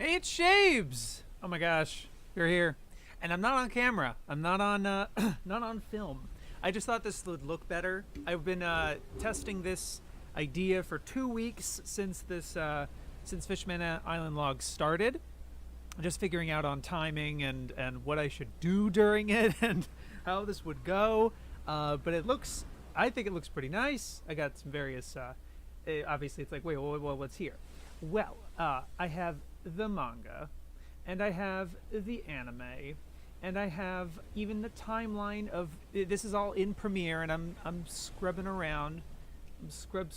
Hey, it's Shabes! Oh my gosh, you're here. And I'm not on camera. I'm not on not on film. I just thought this would look better. I've been testing this idea for 2 weeks since since Fishman Island Logs started. Just figuring out on timing and what I should do during it and how this would go. But I think it looks pretty nice. I got some various. Obviously, it's like, wait, well, what's here? Well, I have the manga, and I have the anime, and I have even the timeline of this is all in Premiere, and I'm scrubbing around, I'm scrub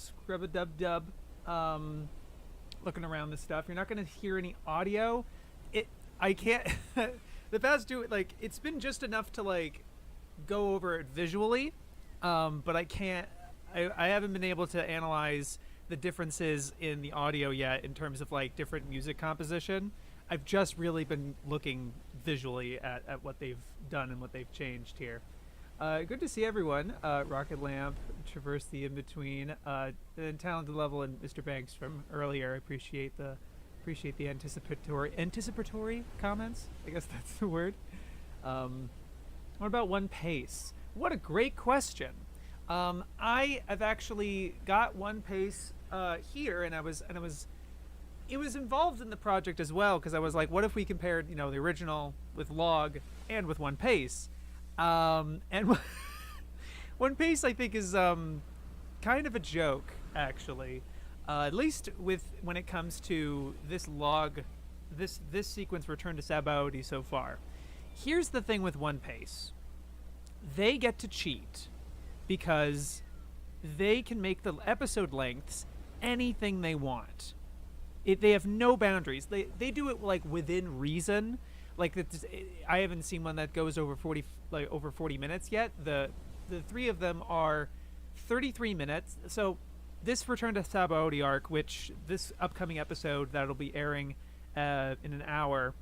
a dub, looking around this stuff. You're not gonna hear any audio. I can't. The past it's been just enough to like go over it visually, but I can't. I haven't been able to analyze the differences in the audio yet in terms of like different music composition. I've just really been looking visually at what they've done and what they've changed here. Good to see everyone. Rocket Lamp, Traverse the In-Between, and Talented Level, and Mr. Banks from earlier. I appreciate the anticipatory comments. I guess that's the word. What about One Pace? What a great question. I have actually got One Pace here, and it was involved in the project as well, because I was like, what if we compared, the original with Log and with One Pace? And One Pace, I think, is kind of a joke, actually. At least when it comes to this log, this sequence, Return to Sabaody so far. Here's the thing with One Pace. They get to cheat because they can make the episode lengths anything they want. They have no boundaries. They do it like within reason. Like I haven't seen one that goes over 40 minutes yet. The three of them are 33 minutes. So this Return to Sabaody arc, which this upcoming episode that'll be airing in an hour,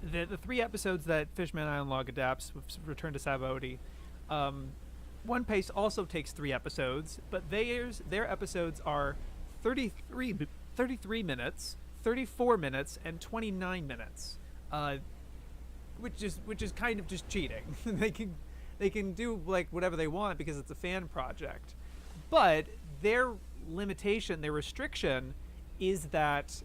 the 3 episodes that Fishman Island Log adapts with Return to Sabaody, One Pace also takes 3 episodes, but their episodes are 33 minutes, 34 minutes, and 29 minutes, which is kind of just cheating. they can do like whatever they want because it's a fan project, but their limitation, their restriction, is that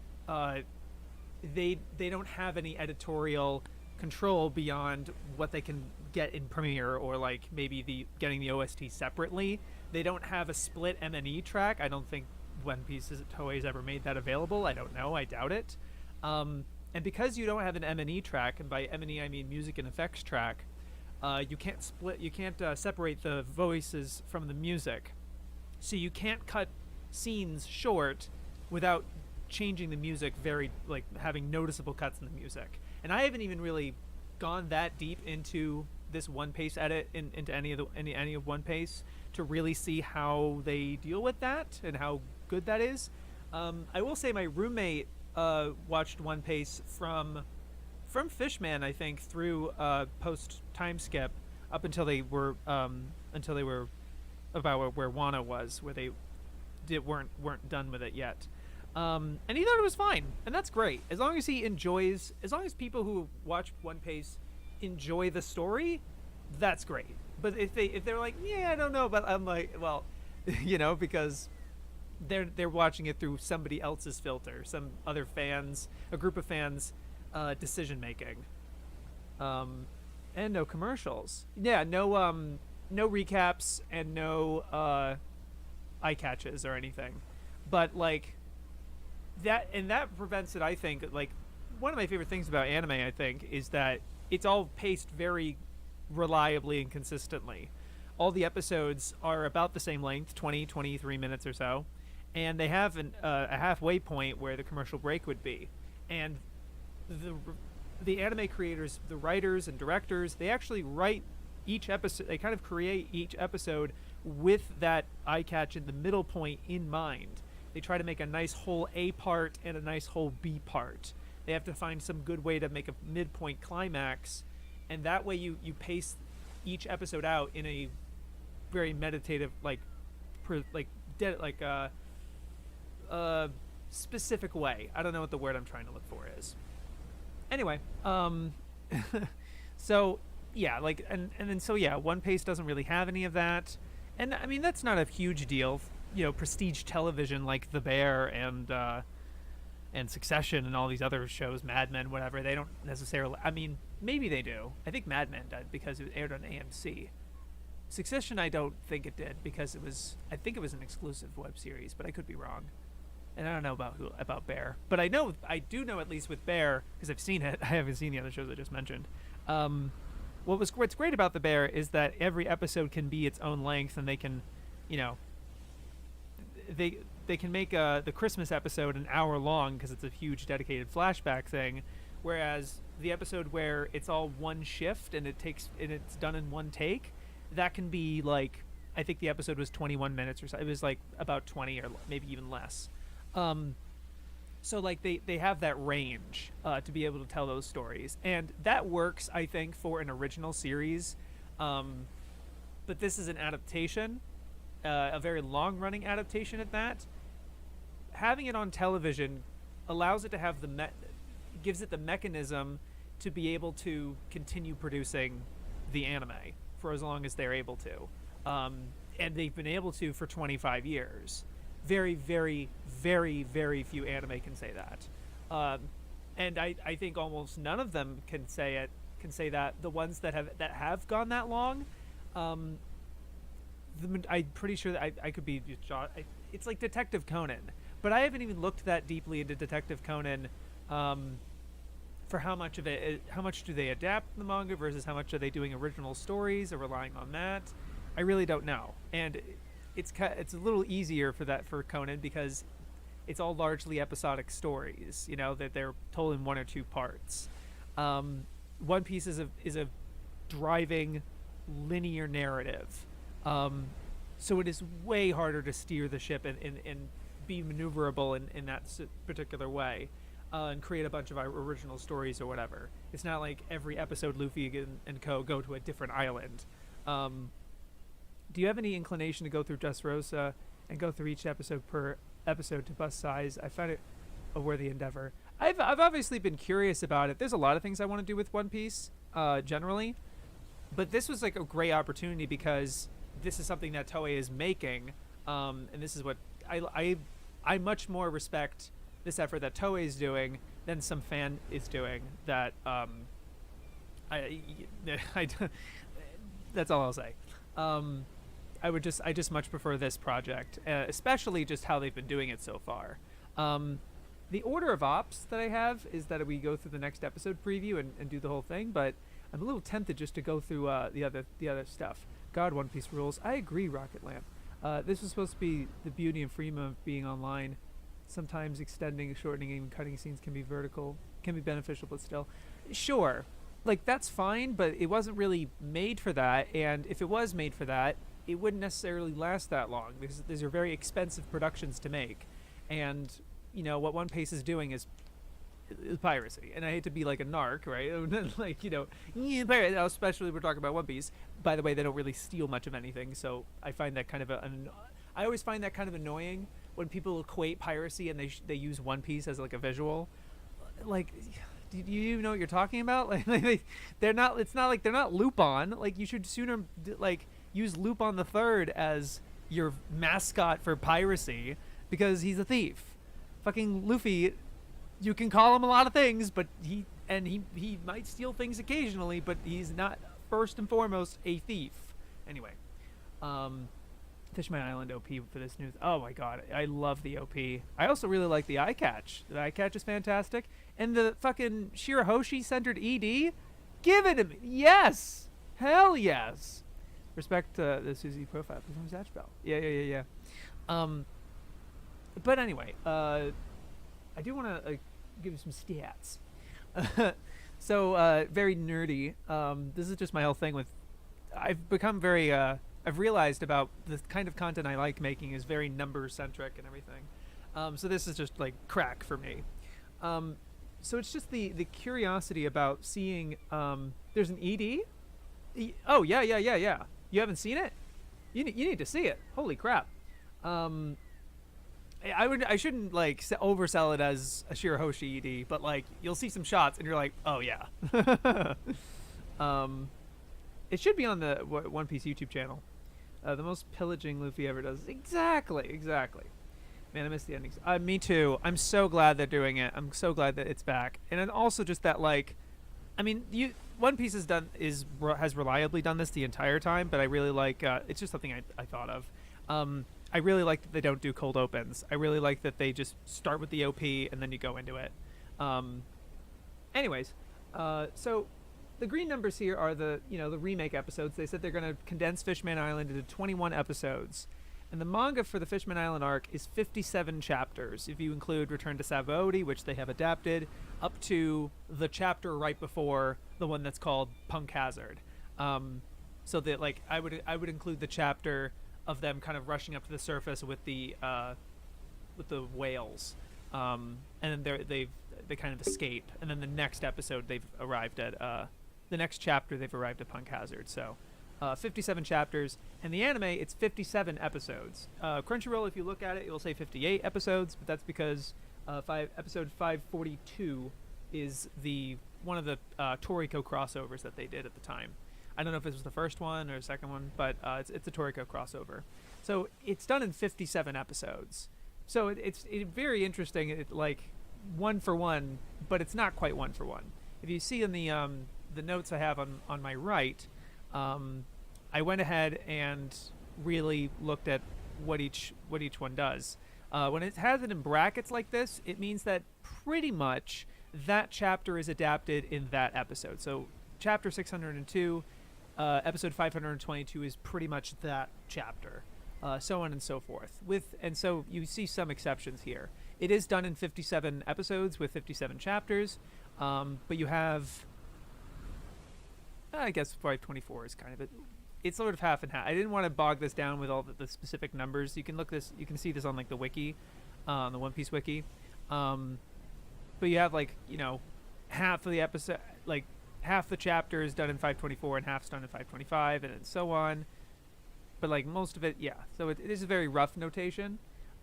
they don't have any editorial control beyond what they can get in Premiere, or like maybe getting the OST separately. They don't have a split M&E track. I don't think One Piece Toei's ever made that available. I don't know. I doubt it. And because you don't have an M&E track, and by M&E I mean music and effects track, you can't separate the voices from the music. So you can't cut scenes short without changing the music, very like having noticeable cuts in the music. And I haven't even really gone that deep into this One Pace edit into any of One Pace to really see how they deal with that and how good that is. I will say my roommate watched One Pace from Fishman, I think, through post time skip up until they were about where Wano was, where they weren't done with it yet. And he thought it was fine, and that's great. As long as people who watch One Piece enjoy the story, that's great. But if they're like, yeah, I don't know, but I'm like, well, because they're watching it through somebody else's filter, some other fans, a group of fans, decision making. And no commercials. Yeah, no recaps and no eye catches or anything. But like that prevents it, I think. Like, one of my favorite things about anime, I think, is that it's all paced very reliably and consistently. All the episodes are about the same length, 23 minutes or so, and they have a halfway point where the commercial break would be. And the anime creators, the writers and directors, they actually write each episode. They kind of create each episode with that eye catch in the middle point in mind. They try to make a nice whole A part and a nice whole B part. They have to find some good way to make a midpoint climax, and that way you pace each episode out in a very meditative, specific way. I don't know what the word I'm trying to look for is. Anyway, so yeah, like and then so yeah, One Piece doesn't really have any of that, and I mean that's not a huge deal. Prestige television like The Bear and Succession and all these other shows, Mad Men, whatever, they don't necessarily. I mean, maybe they do. I think Mad Men did because it aired on AMC. Succession, I don't think it did because I think it was an exclusive web series, but I could be wrong. And I don't know about Bear, but I do know at least with Bear because I've seen it. I haven't seen the other shows I just mentioned. What's great about The Bear is that every episode can be its own length, and they can, they can make the Christmas episode an hour long because it's a huge dedicated flashback thing, whereas the episode where it's all one shift and it's done in one take, that can be like, I think the episode was 21 minutes or so. It was like about 20 or maybe even less. So like they have that range to be able to tell those stories, and that works, I think, for an original series. But this is an adaptation, a very long-running adaptation at that. Having it on television allows it to have gives it the mechanism to be able to continue producing the anime for as long as they're able to. And they've been able to for 25 years. Very, very, very, very few anime can say that. And I think almost none of them can say that. The ones that have gone that long, I'm pretty sure that I could be it's like Detective Conan, but I haven't even looked that deeply into Detective Conan for how much do they adapt the manga versus how much are they doing original stories or relying on that. I really don't know, and it's a little easier for Conan because it's all largely episodic stories, that they're told in one or two parts. One Piece is a driving linear narrative, so it is way harder to steer the ship and be maneuverable in that particular way, and create a bunch of original stories or whatever. It's not like every episode Luffy and co go to a different island. Do you have any inclination to go through Dressrosa and go through each episode per episode to bust size? I found it a worthy endeavor. I've obviously been curious about it. There's a lot of things I want to do with One Piece, generally, but this was like a great opportunity because this is something that Toei is making, and this is what I much more respect this effort that Toei is doing than some fan is doing. That that's all I'll say. I just much prefer this project, especially just how they've been doing it so far. The order of ops that I have is that we go through the next episode preview and do the whole thing, but I'm a little tempted just to go through the other stuff. God, One Piece rules. I agree, Rocket Lamp. This is supposed to be the beauty and freedom of being online. Sometimes extending, shortening, even cutting scenes can be beneficial, but still. Sure. Like, that's fine, but it wasn't really made for that, and if it was made for that, it wouldn't necessarily last that long, because these are very expensive productions to make. And, what One Piece is doing is piracy. And I hate to be like a narc, right? Like, pirate, especially we're talking about One Piece. By the way, they don't really steal much of anything, so I find that I always find that kind of annoying when people equate piracy and they use One Piece as like a visual. Like, do you know what you're talking about? Like they're not. It's not like they're not Lupin. Like, you should sooner use Lupin the Third as your mascot for piracy because he's a thief. Fucking Luffy, you can call him a lot of things, but he might steal things occasionally, but he's not first and foremost a thief. Anyway, Fishman Island OP for this news. Oh my god, I love the OP. I also really like the eye catch. The eye catch is fantastic, and the fucking Shirahoshi centered ED. Give it to me. Yes, hell yes. Respect the Suzy profile from Zatch Bell. Yeah. But anyway, I do want to give you some stats. So very nerdy. This is just my whole thing with. I've become very. I've realized about the kind of content I like making is very number centric and everything. So this is just like crack for me. So it's just the curiosity about seeing. There's an ED. Oh yeah. You haven't seen it? You need to see it. Holy crap. I shouldn't like oversell it as a Shirahoshi ED, but like you'll see some shots and you're like, oh yeah. um, it should be on the One Piece YouTube channel. The most pillaging Luffy ever does. Exactly. Man, I missed the endings. Me too. I'm so glad they're doing it. I'm so glad that it's back. And then also just that like, I mean, One Piece has reliably done this the entire time, but I really like. It's just something I thought of. I really like that they don't do cold opens. I really like that they just start with the OP and then you go into it. Anyways, so the green numbers here are the remake episodes. They said they're going to condense Fishman Island into 21 episodes. And the manga for the Fishman Island arc is 57 chapters, if you include Return to Sabaody, which they have adapted, up to the chapter right before the one that's called Punk Hazard. So that like I would include the chapter of them kind of rushing up to the surface with the whales, and then they kind of escape, and then the next episode they've arrived at the next chapter they've arrived at Punk Hazard. So 57 chapters, and the anime it's 57 episodes. Crunchyroll, if you look at it, it will say 58 episodes, but that's because episode 542 is one of the Toriko crossovers that they did at the time. I don't know if it was the first one or the second one, but it's a Toriko crossover. So it's done in 57 episodes. So it's very interesting, like one for one, but it's not quite one for one. If you see in the notes I have on my right, I went ahead and really looked at what each one does. When it has it in brackets like this, it means that pretty much that chapter is adapted in that episode. So chapter 602, episode 522 is pretty much that chapter, so on and so forth. And so you see some exceptions here. It is done in 57 episodes with 57 chapters, but you have, I guess 524 is kind of it. It's sort of half and half. I didn't want to bog this down with all the specific numbers. You can see this on like the wiki, the One Piece wiki. But you have like half of the episode, like half the chapter is done in 524 and half's done in 525, and so on. But like most of it, yeah. So it is a very rough notation.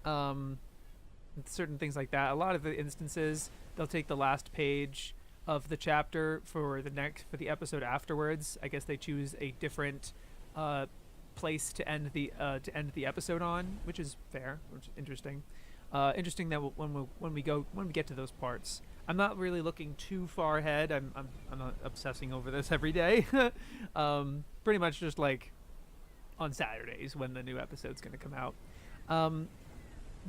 Certain things like that. A lot of the instances, they'll take the last page of the chapter for the episode afterwards. I guess they choose a different place to end the episode on, which is fair, which is interesting. Interesting that when we get to those parts, I'm not really looking too far ahead. I'm not obsessing over this every day. Pretty much just like on Saturdays when the new episode's going to come out.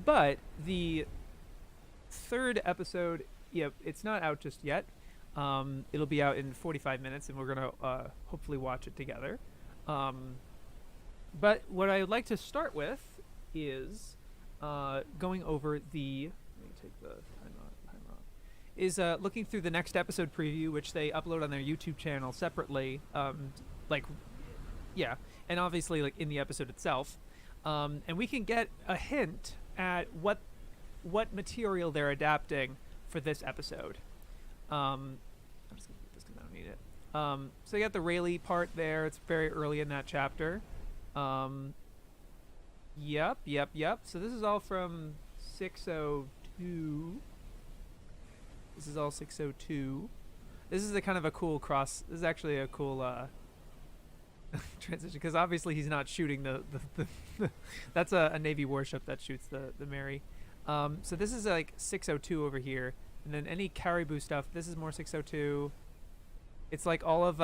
But the third episode, it's not out just yet. It'll be out in 45 minutes, and we're going to hopefully watch it together. But what I would like to start with is going over the... Let me take the time off. Is looking through the next episode preview, which they upload on their YouTube channel separately. And obviously like in the episode itself. And we can get a hint at what material they're adapting for this episode. I'm just gonna keep this because I don't need it. So you got the Rayleigh part there. It's very early in that chapter. Yep. So this is all from 602. This is all 602. This is a kind of a cool cross. This is actually a cool transition, because obviously he's not shooting the that's a Navy warship that shoots the Mary. So this is like 602 over here, and then any Caribou stuff. This is more 602. It's like all of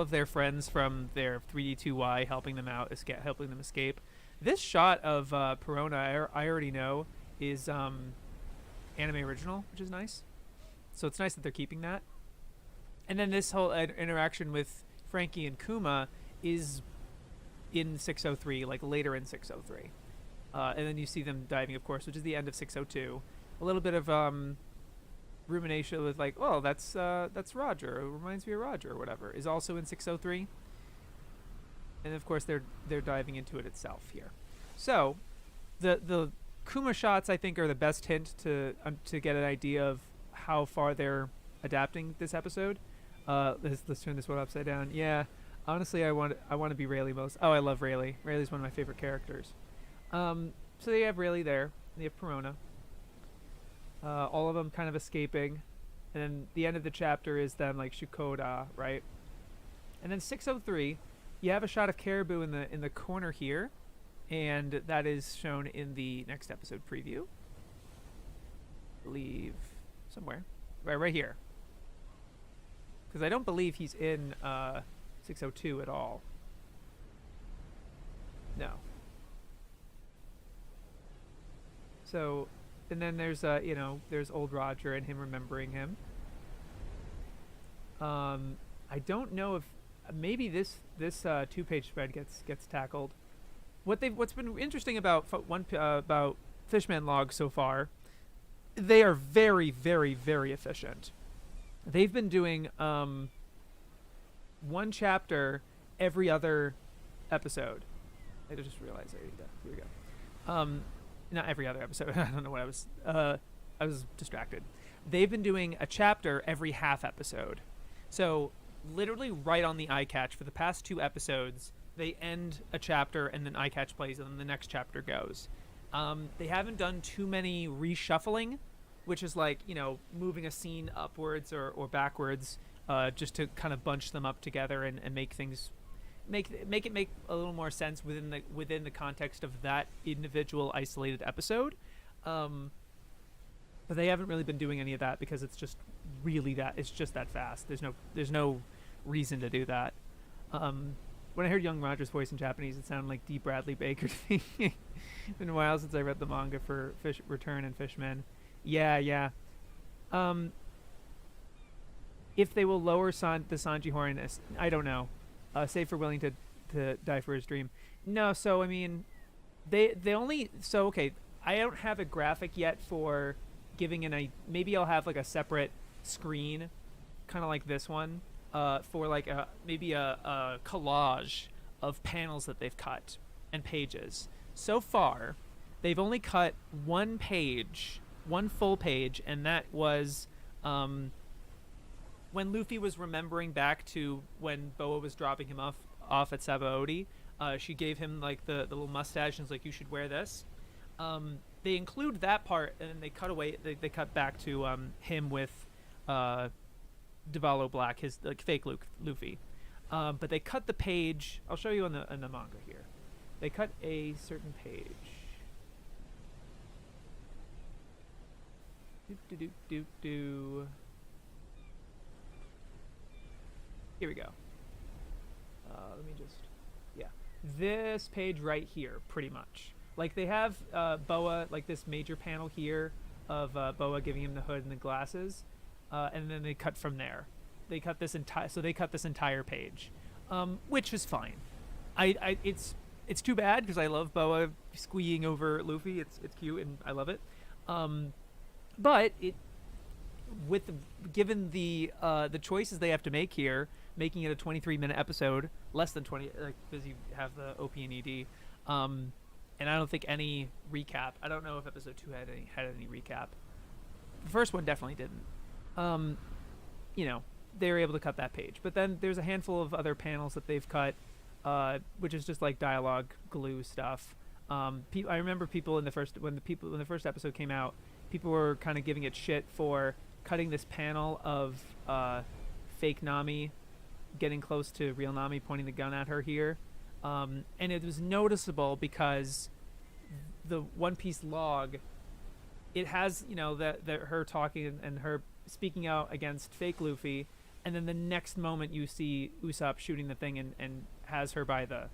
their friends from their 3D2Y helping them out, helping them escape. This shot of Perona, I already know, is anime original, which is nice. So it's nice that they're keeping that. And then this whole interaction with Frankie and Kuma is in 603, like later in 603. And then you see them diving, of course, which is the end of 602. A little bit of rumination with like, oh, that's Roger. It reminds me of Roger or whatever. Is also in 603. And of course they're diving into it itself here. So the Kuma shots, I think, are the best hint to get an idea of how far they're adapting this episode. Let's turn this one upside down. Yeah, honestly, I want to be Rayleigh most. Oh, I love Rayleigh. Rayleigh's one of my favorite characters. So they have Rayleigh there. They have Perona. All of them kind of escaping. And then the end of the chapter is then like Shukoda, right? And then 603, you have a shot of Caribou in the corner here, and that is shown in the next episode preview. I believe somewhere, right here. Because I don't believe he's in 602 at all. No. So, and then there's there's old Roger and him remembering him. I don't know if maybe this 2-page spread gets tackled. What's been interesting about about Fishman logs so far, they are very, very, very efficient. They've been doing one chapter every other episode. I just realized here we go. Not every other episode. I don't know what I was distracted. They've been doing a chapter every half episode. So literally right on the eye catch for the past 2 episodes, they end a chapter and then eye catch plays and then the next chapter goes. They haven't done too many reshuffling, which is like, moving a scene upwards or backwards, just to kind of bunch them up together and make things make it make a little more sense within the context of that individual isolated episode. But they haven't really been doing any of that because it's just that fast. There's no reason to do that. When I heard young Roger's voice in Japanese, it sounded like D. Bradley Baker to me. It's been a while since I read the manga for Return and Fishman. Yeah. If they will lower the Sanji horniness, I don't know. Save for willing to die for his dream. No, so I mean, they only okay. I don't have a graphic yet for giving maybe I'll have like a separate screen, kind of like this one, for like maybe a collage of panels that they've cut and pages. So far, they've only cut one full page, and that was when Luffy was remembering back to when Boa was dropping him off at Sabaody. She gave him like the little mustache and was like, "You should wear this." They include that part, and then they cut away. They cut back to him with Devalo Black, his like fake Luffy. But they cut the page. I'll show you in the manga here. They cut a certain page. Here we go. Let me just, this page right here, pretty much. Like they have Boa, like this major panel here of Boa giving him the hood and the glasses, and then they cut from there. They cut this entire page, which is fine. It's too bad because I love Boa squeeing over Luffy. It's cute and I love it. But given the choices they have to make here, making it a 23-minute episode, less than 20, because you have the OP and ED, and I don't think any recap. I don't know if episode 2 had any recap. The first one definitely didn't. They were able to cut that page, but then there's a handful of other panels that they've cut, which is just like dialogue glue stuff. I remember when the first episode came out, people were kind of giving it shit for cutting this panel of fake Nami getting close to real Nami, pointing the gun at her here. And it was noticeable because the One Piece log, it has, her talking and her speaking out against fake Luffy, and then the next moment you see Usopp shooting the thing and has her by the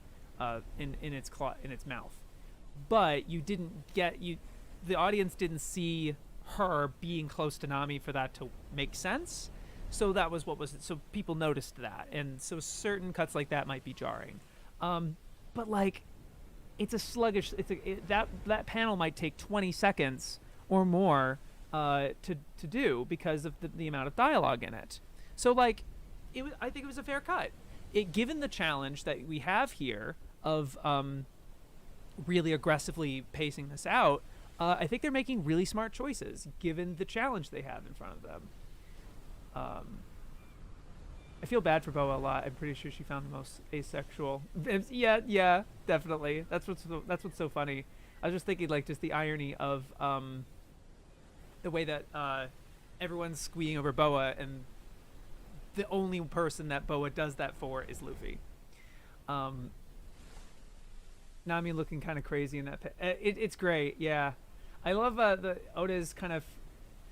in its mouth. But the audience didn't see her being close to Nami for that to make sense. So that was so people noticed that, and so certain cuts like that might be jarring. But like, it's a sluggish. That panel might take 20 seconds or more to do because of the amount of dialogue in it. So like, I think it was a fair cut. Given the challenge that we have here of really aggressively pacing this out, I think they're making really smart choices given the challenge they have in front of them. I feel bad for Boa a lot. I'm pretty sure she found the most asexual. Yeah, definitely. That's what's so funny. I was just thinking, like, just the irony of the way that everyone's squeeing over Boa, and the only person that Boa does that for is Luffy. Nami looking kind of crazy in that. It's great, yeah. I love the Oda's kind of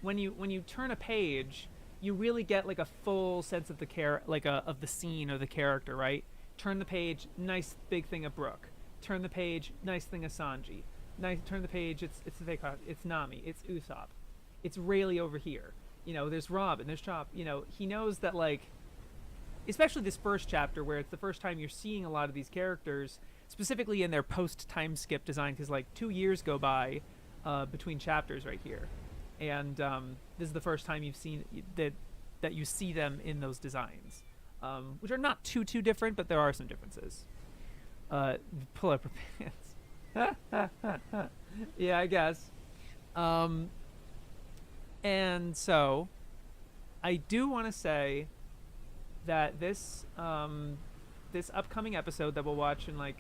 when you turn a page, you really get like a full sense of the of the scene or the character, right? Turn the page, nice big thing of Brook. Turn the page, nice thing of Sanji. Nice. Turn the page, it's it's Nami, it's Usopp, it's Rayleigh over here. You know, there's Robin, there's Chop. You know, he knows that, like, especially this first chapter where it's the first time you're seeing a lot of these characters, specifically in their post time skip design, because like 2 years go by between chapters right here, and this is the first time you've seen that you see them in those designs, which are not too different, but there are some differences. Pull up her pants. Yeah, I guess. And so, I do want to say that this this upcoming episode that we'll watch in like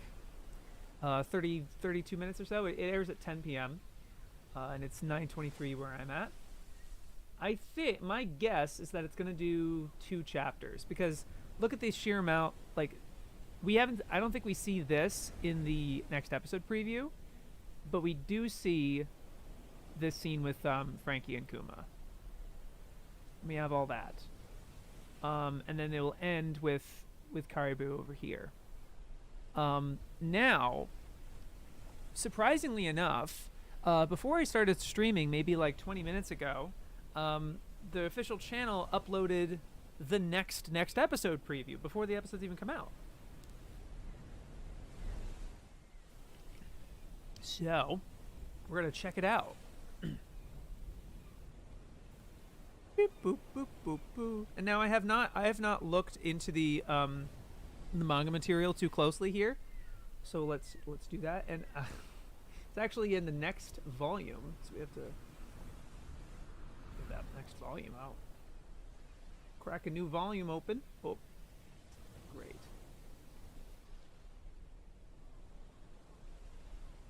32 minutes or so, it airs at 10 p.m. And it's 9:23 where I'm at. I think my guess is that it's gonna do 2 chapters, because look at the sheer amount. Like, I don't think we see this in the next episode preview, but we do see this scene with Frankie and Kuma. We have all that, and then it will end with Caribou over here. Now, surprisingly enough, before I started streaming, maybe like 20 minutes ago, the official channel uploaded the next episode preview before the episodes even come out. So, we're gonna check it out. Boop, boop, boop, boop, boop. And now I have not looked into the manga material too closely here, so let's do that. And it's actually in the next volume, so we have to get that next volume out. Crack a new volume open. Oh, great.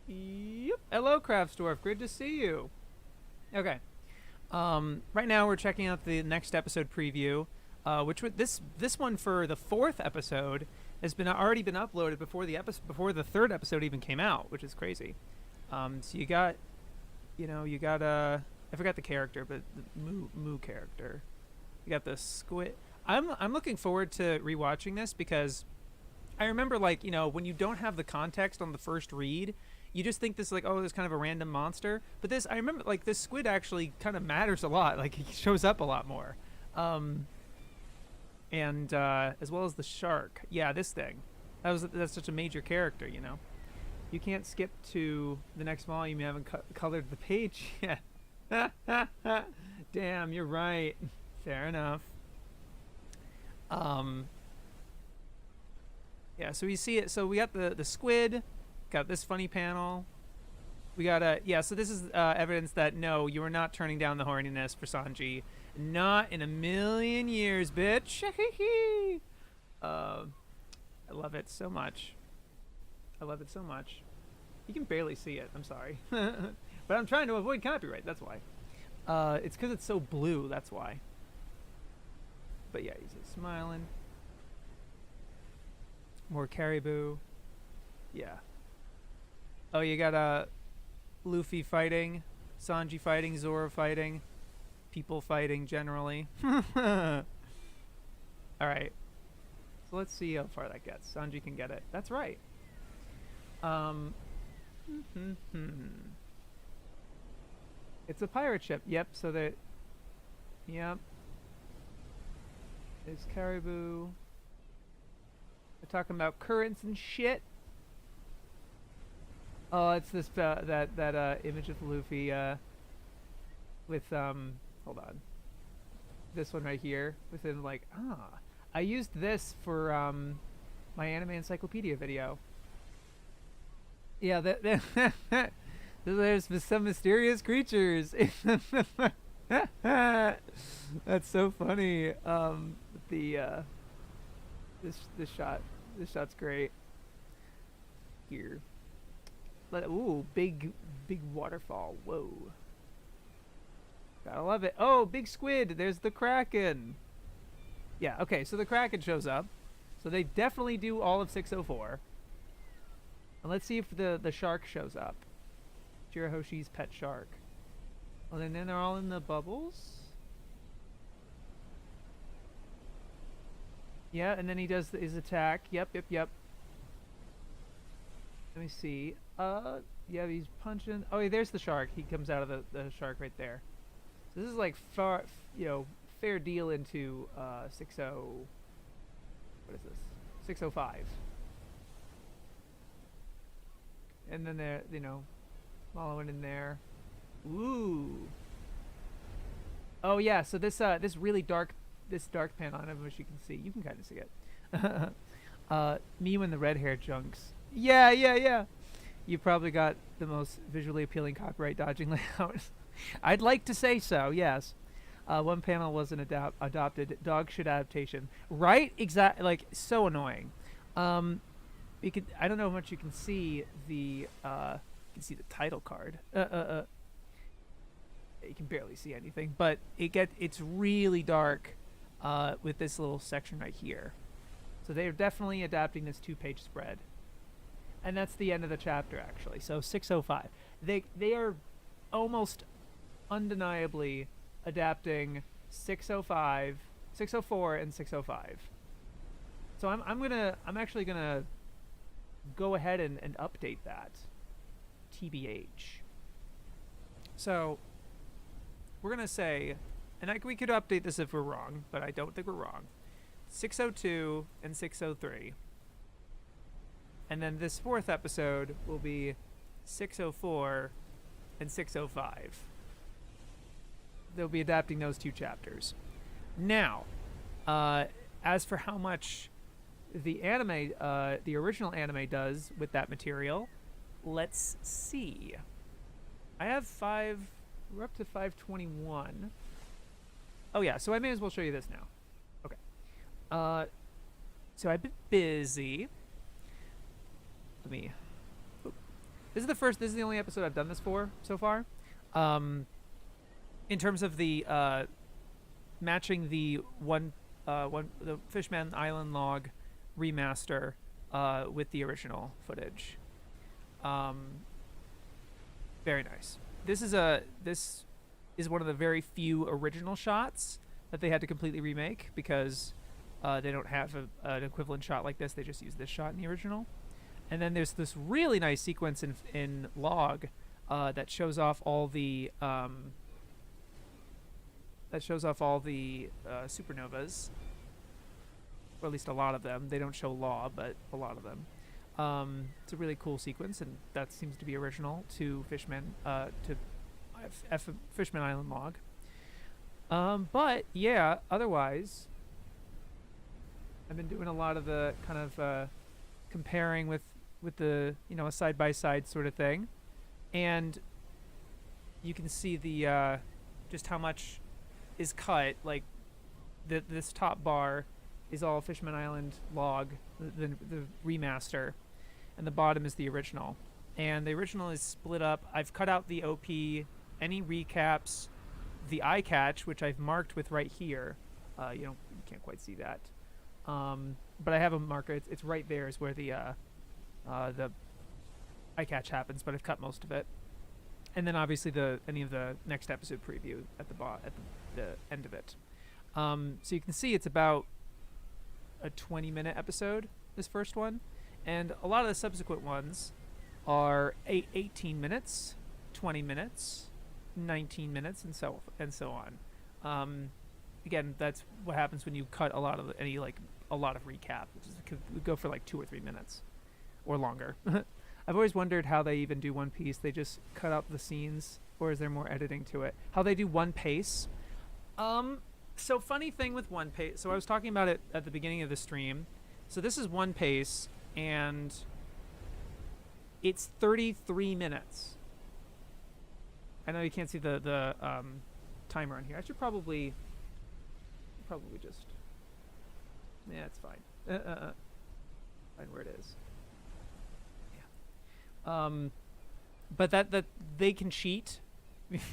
Yep. Hello, Craftsdorf. Good to see you. Okay. Right now we're checking out the next episode preview, which this one for the 4th episode has already been uploaded before the 3rd episode even came out, which is crazy. So you got I forgot the character, but the Moo character. You got the squid. I'm looking forward to rewatching this, because I remember, like, when you don't have the context on the first read, you just think this, like, oh, this kind of a random monster. But this, I remember, like, this squid actually kind of matters a lot. Like, he shows up a lot more. And as well as the shark. Yeah, this thing. That's such a major character, You can't skip to the next volume. You haven't colored the page yet. Damn, you're right. Fair enough. Yeah, so we see it. So we got the squid. Got this funny panel. We got so this is evidence that no, you are not turning down the horniness for Sanji. Not in a million years, bitch. I love it so much. I love it so much. You can barely see it. I'm sorry. But I'm trying to avoid copyright. That's why. It's because it's so blue. That's why. But yeah, he's just smiling. More Caribou. Yeah. Oh, you got Luffy fighting, Sanji fighting, Zoro fighting, people fighting generally. All right. So let's see how far that gets. Sanji can get it. That's right. It's a pirate ship. Yep. So that. Yep. There's Caribou. They're talking about currents and shit. Oh, it's this that image of Luffy with hold on. This one right here with him, like, I used this for my anime encyclopedia video. Yeah, there's some mysterious creatures. That's so funny. This shot's great. Here. Ooh, big waterfall. Whoa. Gotta love it. Oh, big squid. There's the Kraken. Yeah, okay, so the Kraken shows up. So they definitely do all of 604. And let's see if the shark shows up. Jirahoshi's pet shark. Oh, and then they're all in the bubbles. Yeah, and then he does his attack. Yep. Let me see. Yeah, he's punching. Oh, yeah, there's the shark. He comes out of the shark right there. So this is like far, fair deal into 60. What is this? 605. And then they're, following in there. Ooh. Oh yeah, so this really dark panel, I don't know if you can see. You can kind of see it. Me and the red hair junks. Yeah. You probably got the most visually appealing copyright dodging layout. I'd like to say so, yes. One panel was an adopted dog shit adaptation. Right? Exactly. Like, so annoying. I don't know how much you can see the title card. You can barely see anything, but it's really dark with this little section right here. So they're definitely adapting this 2-page spread. And that's the end of the chapter, actually. So 605. They are almost undeniably adapting 605, 604, and 605. So I'm actually gonna go ahead and update that. TBH. So we're gonna say, and we could update this if we're wrong, but I don't think we're wrong. 602 and 603. And then this 4th episode will be 604 and 605. They'll be adapting those 2 chapters. Now, as for how much the anime, the original anime does with that material, let's see. I have we're up to 521. Oh yeah, so I may as well show you this now. Okay. So I've been busy. This is the only episode I've done this for so far. In terms of the matching the the Fishman Island log remaster with the original footage. Very nice. This is one of the very few original shots that they had to completely remake because they don't have an equivalent shot like this. They just use this shot in the original. And then there's this really nice sequence in log that shows off all the supernovas, or at least a lot of them. They don't show law, but a lot of them. It's a really cool sequence, and that seems to be original to Fishman Fishman Island log. But yeah, otherwise, I've been doing a lot of the kind of comparing with the a side by side sort of thing, and you can see the just how much is cut. Like this top bar is all Fishman Island log, the remaster, and the bottom is the original. And the original is split up. I've cut out the OP, any recaps, the eye catch, which I've marked with right here. You can't quite see that, but I have a marker. It's right there is where the eye catch happens, but I've cut most of it. And then obviously any of the next episode preview at the end of it. So you can see it's about a 20-minute episode, this first one, and a lot of the subsequent ones are 18 minutes, 20 minutes, 19 minutes, and so on. Again, that's what happens when you cut a lot of recap, which could go for like 2 or 3 minutes or longer. I've always wondered how they even do One Piece. They just cut out the scenes, or is there more editing to it? How they do One Pace. So funny thing with One Pace. So I was talking about it at the beginning of the stream. So this is One Pace, and it's 33 minutes. I know you can't see the timer on here. I should probably just. Yeah, it's fine. Find where it is. Yeah. but that they can cheat.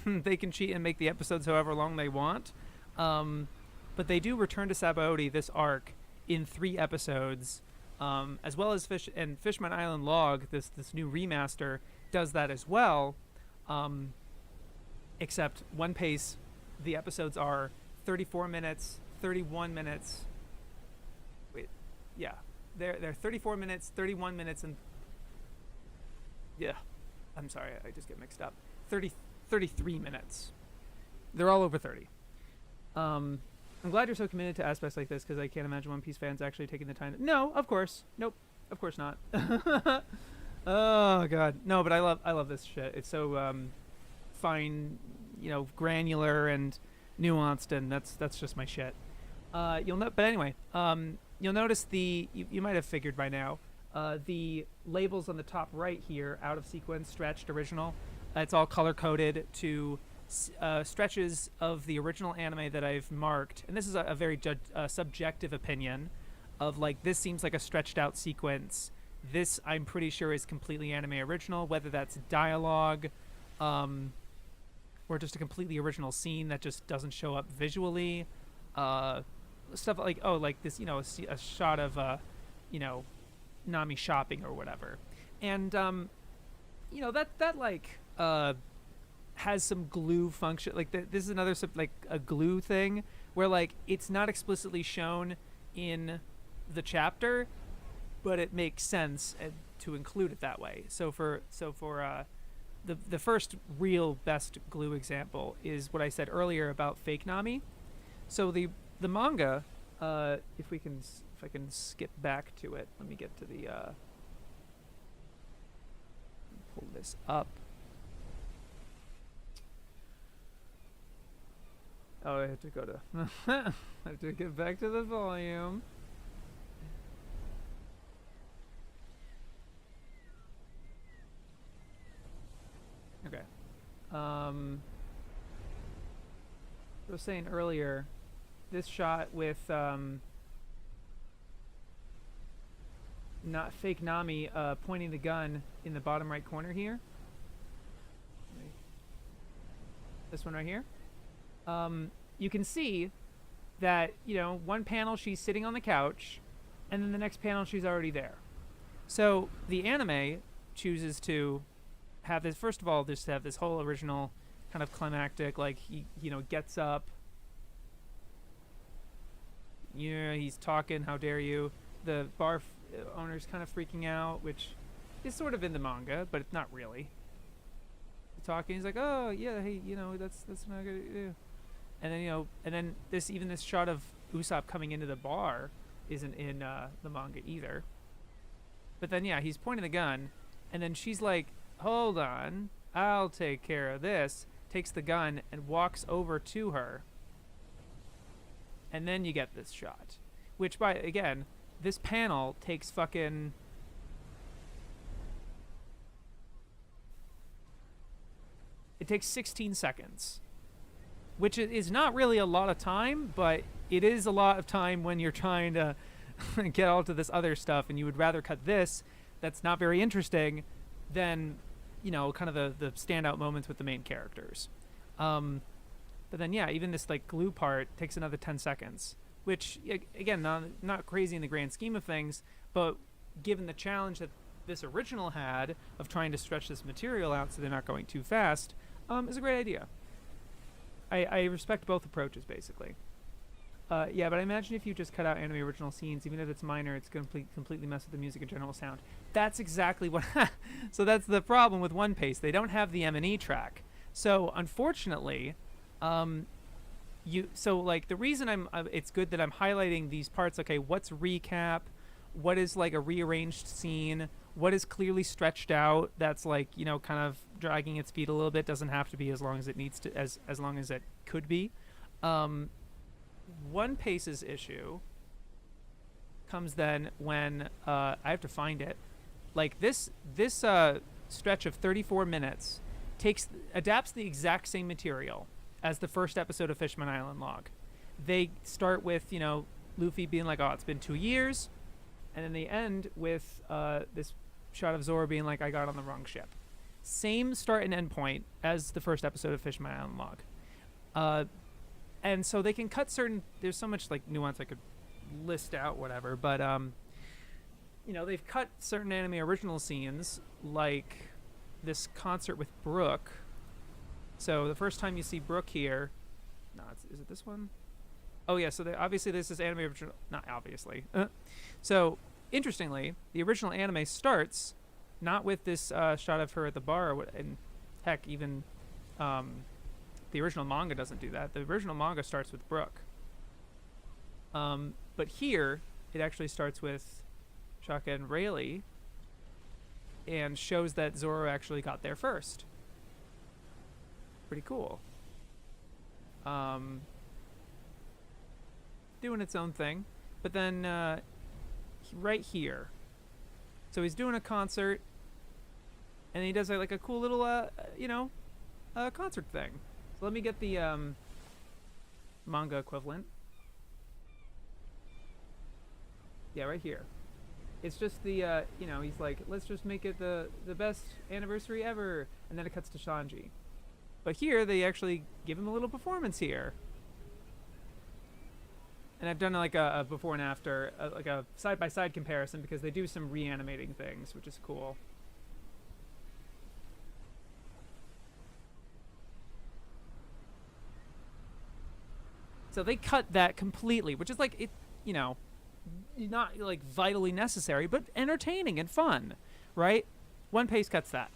They can cheat and make the episodes however long they want. But they do return to Sabaody this arc in 3 episodes, as well as Fishman Island Log. This new remaster does that as well. Except One Piece, the episodes are 34 minutes, 31 minutes. Wait, yeah, they're 34 minutes, 31 minutes, and yeah, I'm sorry, I just get mixed up. 33 minutes. They're all over 30. I'm glad you're so committed to aspects like this because I can't imagine One Piece fans actually taking the time. No, of course, nope, of course not. Oh god, no, but I love this shit. It's so fine, granular and nuanced, and that's just my shit. But anyway, you'll notice you might have figured by now, the labels on the top right here, out of sequence, stretched, original. It's all color coded to stretches of the original anime that I've marked, and this is a very subjective opinion of like, this seems like a stretched out sequence. This I'm pretty sure is completely anime original, whether that's dialogue, or just a completely original scene that just doesn't show up visually. Stuff like, like this, a shot of, Nami shopping or whatever. And, that like, has some glue function. Like this is another like a glue thing where like it's not explicitly shown in the chapter, but it makes sense to include it that way. So for the first real best glue example is what I said earlier about fake Nami. So the manga, if I can skip back to it, let me get to the pull this up. Oh, I have to go to I have to get back to the volume. Okay. I was saying earlier, this shot with not fake Nami pointing the gun in the bottom right corner here. This one right here. You can see that, one panel she's sitting on the couch, and then the next panel she's already there. So the anime chooses to have this, first of all, just have this whole original kind of climactic, like he, gets up. Yeah, he's talking, how dare you. The bar owner's kind of freaking out, which is sort of in the manga, but it's not really. He's talking, he's like, oh, yeah, hey, that's not good to do. And then, and then this shot of Usopp coming into the bar isn't in the manga either. But then, yeah, he's pointing the gun, and then she's like, hold on, I'll take care of this, takes the gun and walks over to her. And then you get this shot, which, again, this panel takes fucking... It takes 16 seconds. Which is not really a lot of time, but it is a lot of time when you're trying to get all to this other stuff, and you would rather cut this that's not very interesting than, kind of the standout moments with the main characters. But then, yeah, even this like glue part takes another 10 seconds, which, again, not crazy in the grand scheme of things, but given the challenge that this original had of trying to stretch this material out so they're not going too fast, is a great idea. I respect both approaches, basically. Yeah, but I imagine if you just cut out anime original scenes, even if it's minor, it's going to completely mess with the music and general sound. That's exactly what... So that's the problem with One Piece. They don't have the M&E track. So, unfortunately, the reason it's good that I'm highlighting these parts, okay, what's recap? What is, like, a rearranged scene? What is clearly stretched out that's, like, kind of dragging its feet a little bit, doesn't have to be as long as it needs to, as long as it could be. One Piece's issue comes then when I have to find it. Like this stretch of 34 minutes adapts the exact same material as the first episode of Fishman Island Log. They start with Luffy being like, oh, it's been 2 years, and then they end with this shot of Zoro being like, I got on the wrong ship. same start and end point as the first episode of Fishman Island Log. And so they can cut certain. There's so much like nuance I could list out, whatever. But they've cut certain anime original scenes, like this concert with Brooke. So the first time you see Brooke here, is it this one? Oh yeah. So obviously this is anime original. Not obviously. So interestingly, the original anime starts not with this shot of her at the bar, and heck, even. The original manga doesn't do that. The original manga starts with Brooke. But here, it actually starts with Shaka and Rayleigh and shows that Zoro actually got there first. Pretty cool. Doing its own thing. But then, right here. So he's doing a concert, and he does like a cool little, concert thing. So let me get the manga equivalent. Yeah, right here. It's just the, he's like, let's just make it the best anniversary ever. And then it cuts to Shanji. But here, they actually give him a little performance here. And I've done like a before and after, like a side-by-side comparison, because they do some reanimating things, which is cool. So they cut that completely, which is like, not like vitally necessary, but entertaining and fun, right? One Piece cuts that.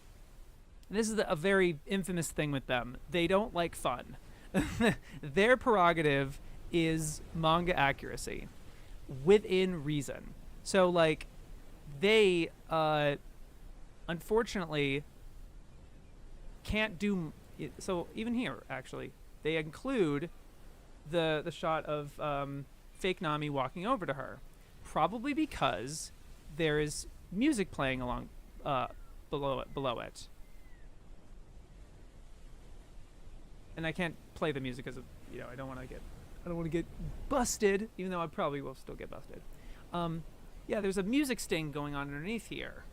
And this is a very infamous thing with them. They don't like fun. Their prerogative is manga accuracy within reason. So like they unfortunately can't do so. Even here, actually, they include the shot of fake Nami walking over to her, probably because there is music playing along below it. And I can't play the music because I don't want to get busted, even though I probably will still get busted. Yeah, there's a music sting going on underneath here.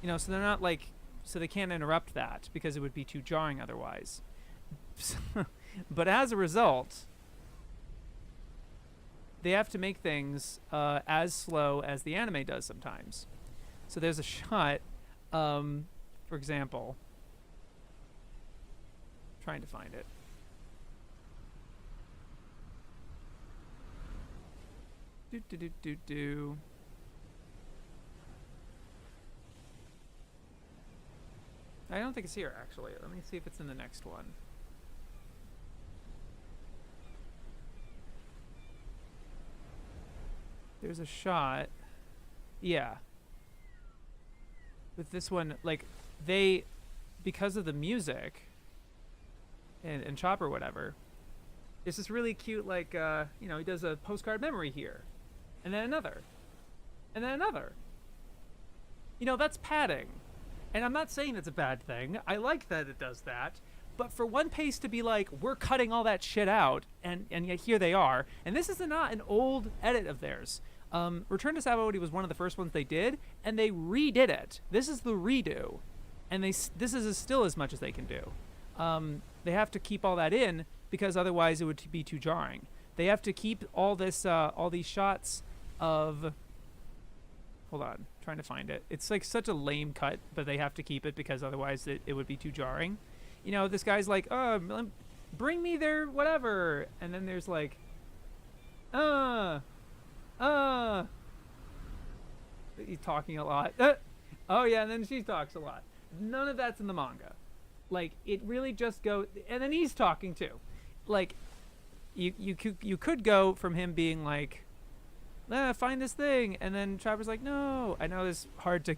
So they're not like, so they can't interrupt that because it would be too jarring otherwise. But as a result, they have to make things as slow as the anime does sometimes. So there's a shot, for example, trying to find it. I don't think it's here, actually. Let me see if it's in the next one. There's a shot. Yeah. With this one, like, because of the music and Chop or whatever, there's this really cute, like, he does a postcard memory here. And then another. And then another. That's padding. And I'm not saying it's a bad thing. I like that it does that. But for One Piece to be like, we're cutting all that shit out, and yet here they are. And this is not an old edit of theirs. Return to Sabaody was one of the first ones they did, and they redid it. This is the redo. And this is still as much as they can do. They have to keep all that in, because otherwise it would be too jarring. They have to keep all these shots of... Hold on, trying to find it. It's like such a lame cut, but they have to keep it because otherwise it would be too jarring. This guy's like, oh, bring me their whatever. And then there's like, he's talking a lot. Oh yeah, and then she talks a lot. None of that's in the manga. Like, it really just goes, and then he's talking too. Like, you could go from him being like, find this thing, and then Chopper's like, no. I know this is hard to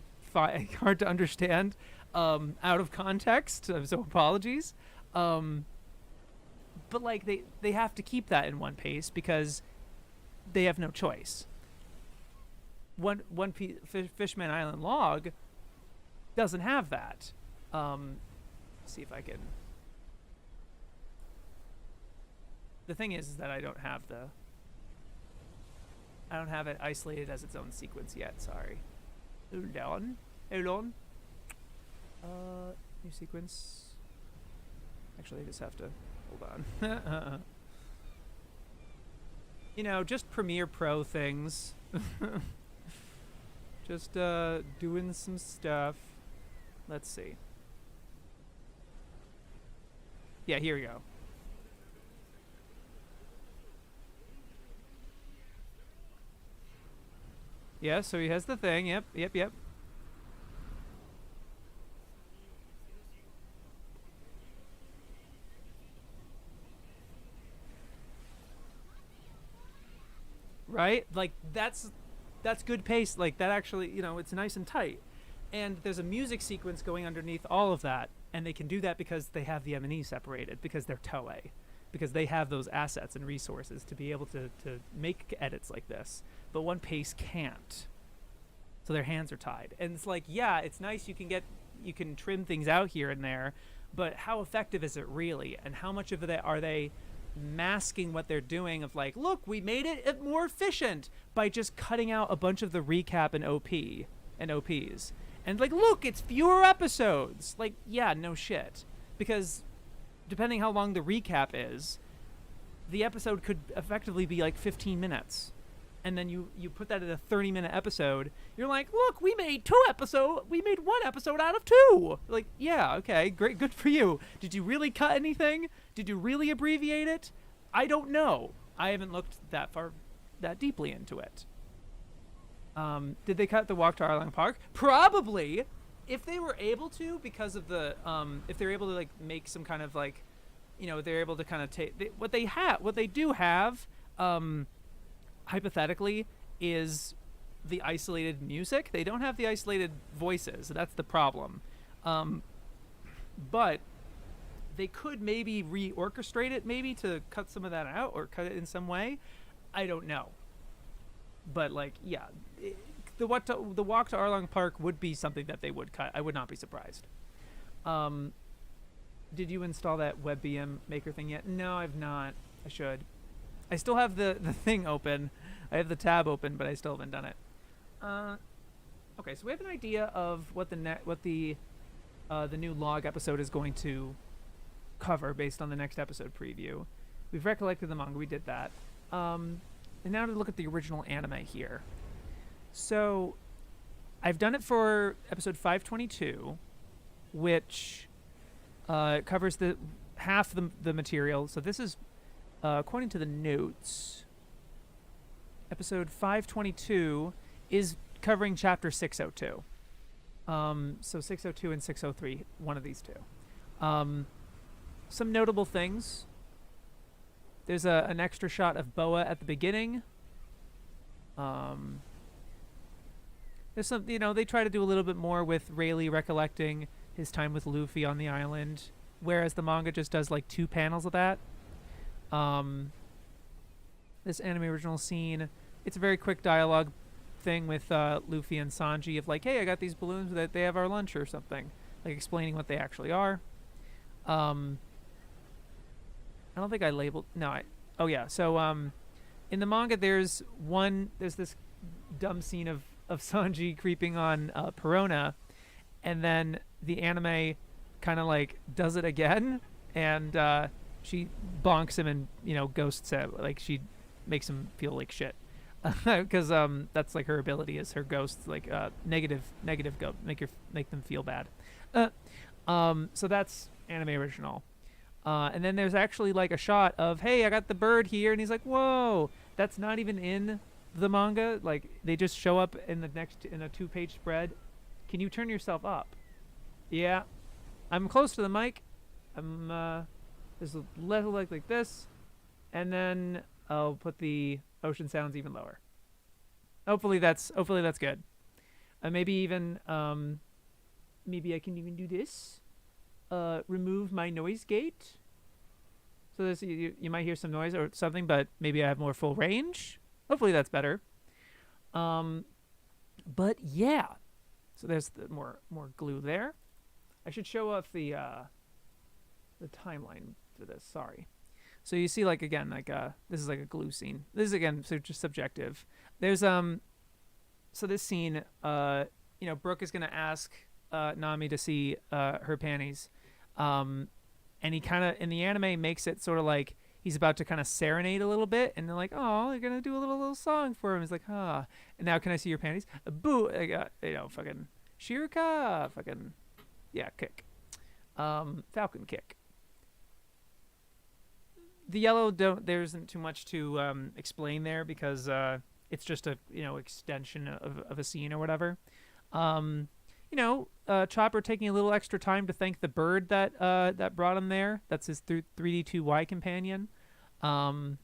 understand out of context, so apologies. But like they have to keep that in One Piece because they have no choice. One Piece Fishman Island Log doesn't have that. See if I can. The thing is that I don't have it isolated as its own sequence yet. Sorry. Hold on. New sequence. Actually, I just have to hold on. Just Premiere Pro things. Just doing some stuff. Let's see. Yeah, here we go. Yeah, so he has the thing. Yep. Right? Like that's good pace. Like that actually, it's nice and tight. And there's a music sequence going underneath all of that, and they can do that because they have the M&E separated, because they're Toei, because they have those assets and resources to be able to make edits like this. But One Piece can't. So their hands are tied. And it's like, yeah, it's nice you can trim things out here and there, but how effective is it really? And how much of that are they masking what they're doing of like, look, we made it more efficient by just cutting out a bunch of the recap and OPs. And like, look, it's fewer episodes. Like, yeah, no shit. Because depending how long the recap is, the episode could effectively be like 15 minutes. And then you put that in a 30-minute episode. You're like, look, we made one episode out of two. Like, yeah, okay, great, good for you. Did you really cut anything? Did you really abbreviate it? I don't know. I haven't looked that deeply into it. Did they cut the walk to Arlong Park? Probably, if they were able to, because of the if they're able to like make some kind of like, they're able to kind of take what they do have. Hypothetically, is the isolated music. They don't have the isolated voices. That's the problem. But they could maybe reorchestrate it, maybe to cut some of that out or cut it in some way. I don't know. But like, yeah, the walk to Arlong Park would be something that they would cut. I would not be surprised. Did you install that WebVM maker thing yet? No, I've not. I should. I still have the thing open. I have the tab open, but I still haven't done it. Okay, so we have an idea of what the new log episode is going to cover based on the next episode preview. We've recollected the manga. We did that. And now to look at the original anime here. So I've done it for episode 522, which covers half the material. So this is according to the notes, episode 522 is covering chapter 602. So 602 and 603, one of these two. Some notable things. There's an extra shot of Boa at the beginning. There's some, they try to do a little bit more with Rayleigh recollecting his time with Luffy on the island, whereas the manga just does like 2 panels of that. This anime original scene, it's a very quick dialogue thing with Luffy and Sanji of like, hey, I got these balloons that they have our lunch or something, like explaining what they actually are. I don't think I labeled. No, so in the manga there's this dumb scene of Sanji creeping on Perona, and then the anime kind of like does it again, and she bonks him and ghosts him, like she makes him feel like shit, because that's like her ability, is her ghosts, like negative go make them feel bad. So that's anime original. And then there's actually like a shot of, hey, I got the bird here, and he's like, whoa, that's not even in the manga. Like they just show up in a 2-page spread. Can you turn yourself up? Yeah, I'm close to the mic. I'm there's a little like this, and then I'll put the ocean sounds even lower. Hopefully that's good. Maybe I can even do this. Remove my noise gate. So this, you might hear some noise or something, but maybe I have more full range. Hopefully that's better. But yeah. So there's the more glue there. I should show off the timeline for this. Sorry. So you see, like, again, like this is like a glue scene. This is again just subjective. There's so this scene, Brooke is gonna ask Nami to see her panties. Um, and he kind of in the anime makes it sort of like he's about to kind of serenade a little bit, and they're like, "Oh, they're gonna do a little song for him." He's like, "Ah," and now can I see your panties? Boo! I got fucking Shirika, fucking yeah, kick, Falcon kick. The yellow don't there isn't too much to explain there because it's just a extension of a scene or whatever. Um, Chopper taking a little extra time to thank the bird that brought him there. That's his 3D2Y companion. Um,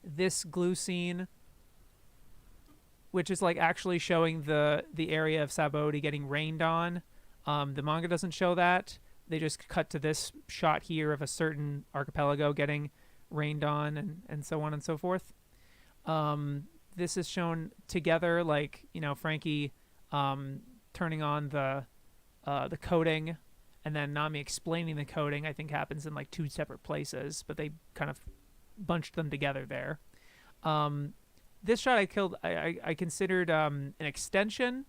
this glue scene, which is like actually showing the area of Sabaody getting rained on. The manga doesn't show that. They just cut to this shot here of a certain archipelago getting rained on and so on and so forth. This is shown together, like Frankie turning on the coding, and then Nami explaining the coding. I think happens in like two separate places, but they kind of bunched them together there. This shot I considered an extension,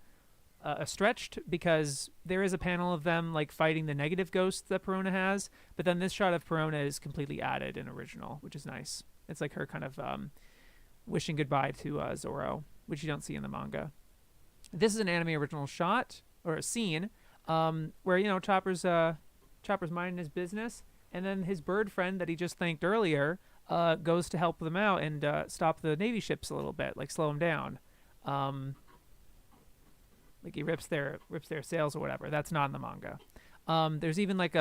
a stretched, because there is a panel of them like fighting the negative ghosts that Perona has, but then this shot of Perona is completely added in original, which is nice. It's like her kind of wishing goodbye to Zoro, which you don't see in the manga. This is an anime original shot or a scene where Chopper's minding his business, and then his bird friend that he just thanked earlier goes to help them out and stop the Navy ships a little bit, like slow them down. Like he rips their sails or whatever. That's not in the manga. There's even like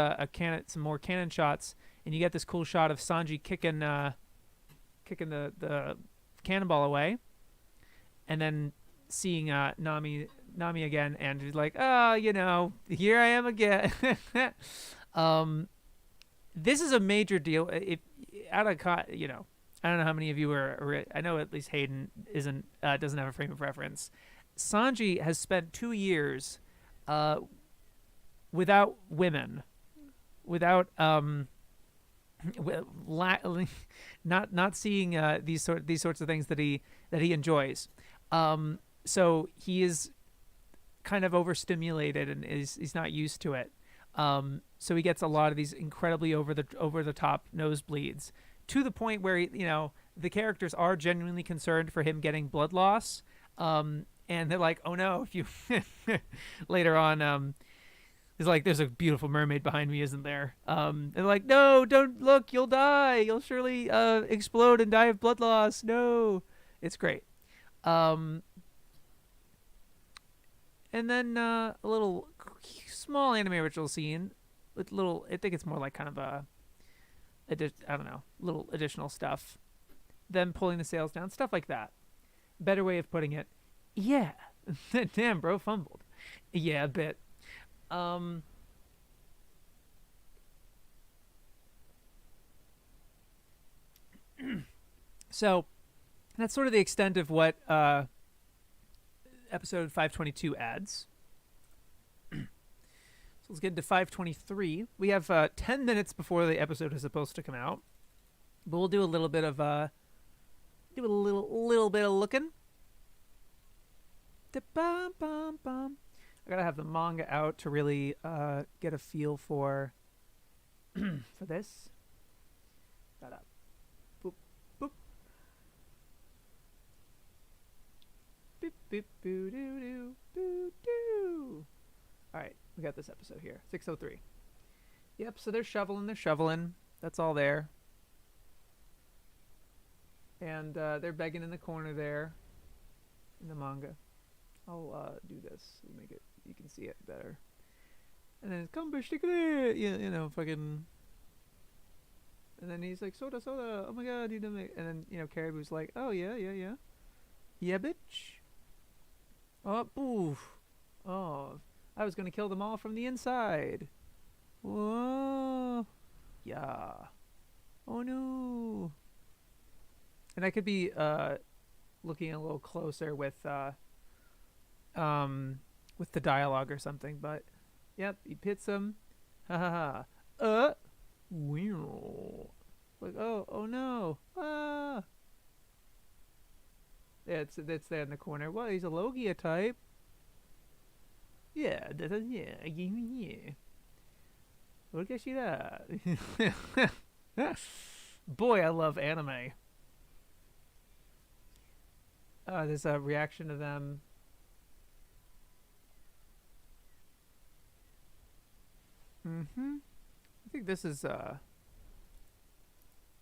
some more cannon shots, and you get this cool shot of Sanji kicking the cannonball away, and then seeing Nami again, and he's like, here I am again. This is a major deal. If I don't know how many of you I know at least Hayden doesn't have a frame of reference. Sanji has spent 2 years without women, without not seeing these sorts of things that he enjoys. So he is kind of overstimulated and he's not used to it. So he gets a lot of these incredibly over the top nosebleeds, to the point where the characters are genuinely concerned for him getting blood loss. And they're like, "Oh no!" If you later on, he's like, "There's a beautiful mermaid behind me, isn't there?" They're like, "No, don't look! You'll die. You'll surely explode and die of blood loss." No, it's great. And then a little small anime original scene with little. I think it's more like kind of I don't know, little additional stuff. Them pulling the sails down, stuff like that. Better way of putting it. Yeah. Damn, bro, fumbled. Yeah, a bit. So that's sort of the extent of what episode 522 adds. So let's get into 523. We have 10 minutes before the episode is supposed to come out, but we'll do a little bit of little bit of looking. I gotta have the manga out to really get a feel for for this. Boop, boop. Boop, boop, boo, doo, doo, boo, doo. All right, we got this episode here, 603. Yep, so they're shoveling. That's all there. And they're begging in the corner there in the manga. I'll do this so you can see it better. And then it's come fucking. And then he's like, soda, oh my god, you didn't make. And then Caribou's like, oh yeah, bitch. Oh, oof. Oh, I was gonna kill them all from the inside. Whoa, yeah. Oh no. And I could be looking a little closer with the dialogue or something, but yep, he pits him. Ha ha ha. Like, oh no. Ah. Yeah, it's there in the corner. Well, he's a Logia type. Yeah, yeah. Look at you that. Boy, I love anime. There's a reaction to them. I think this is I'd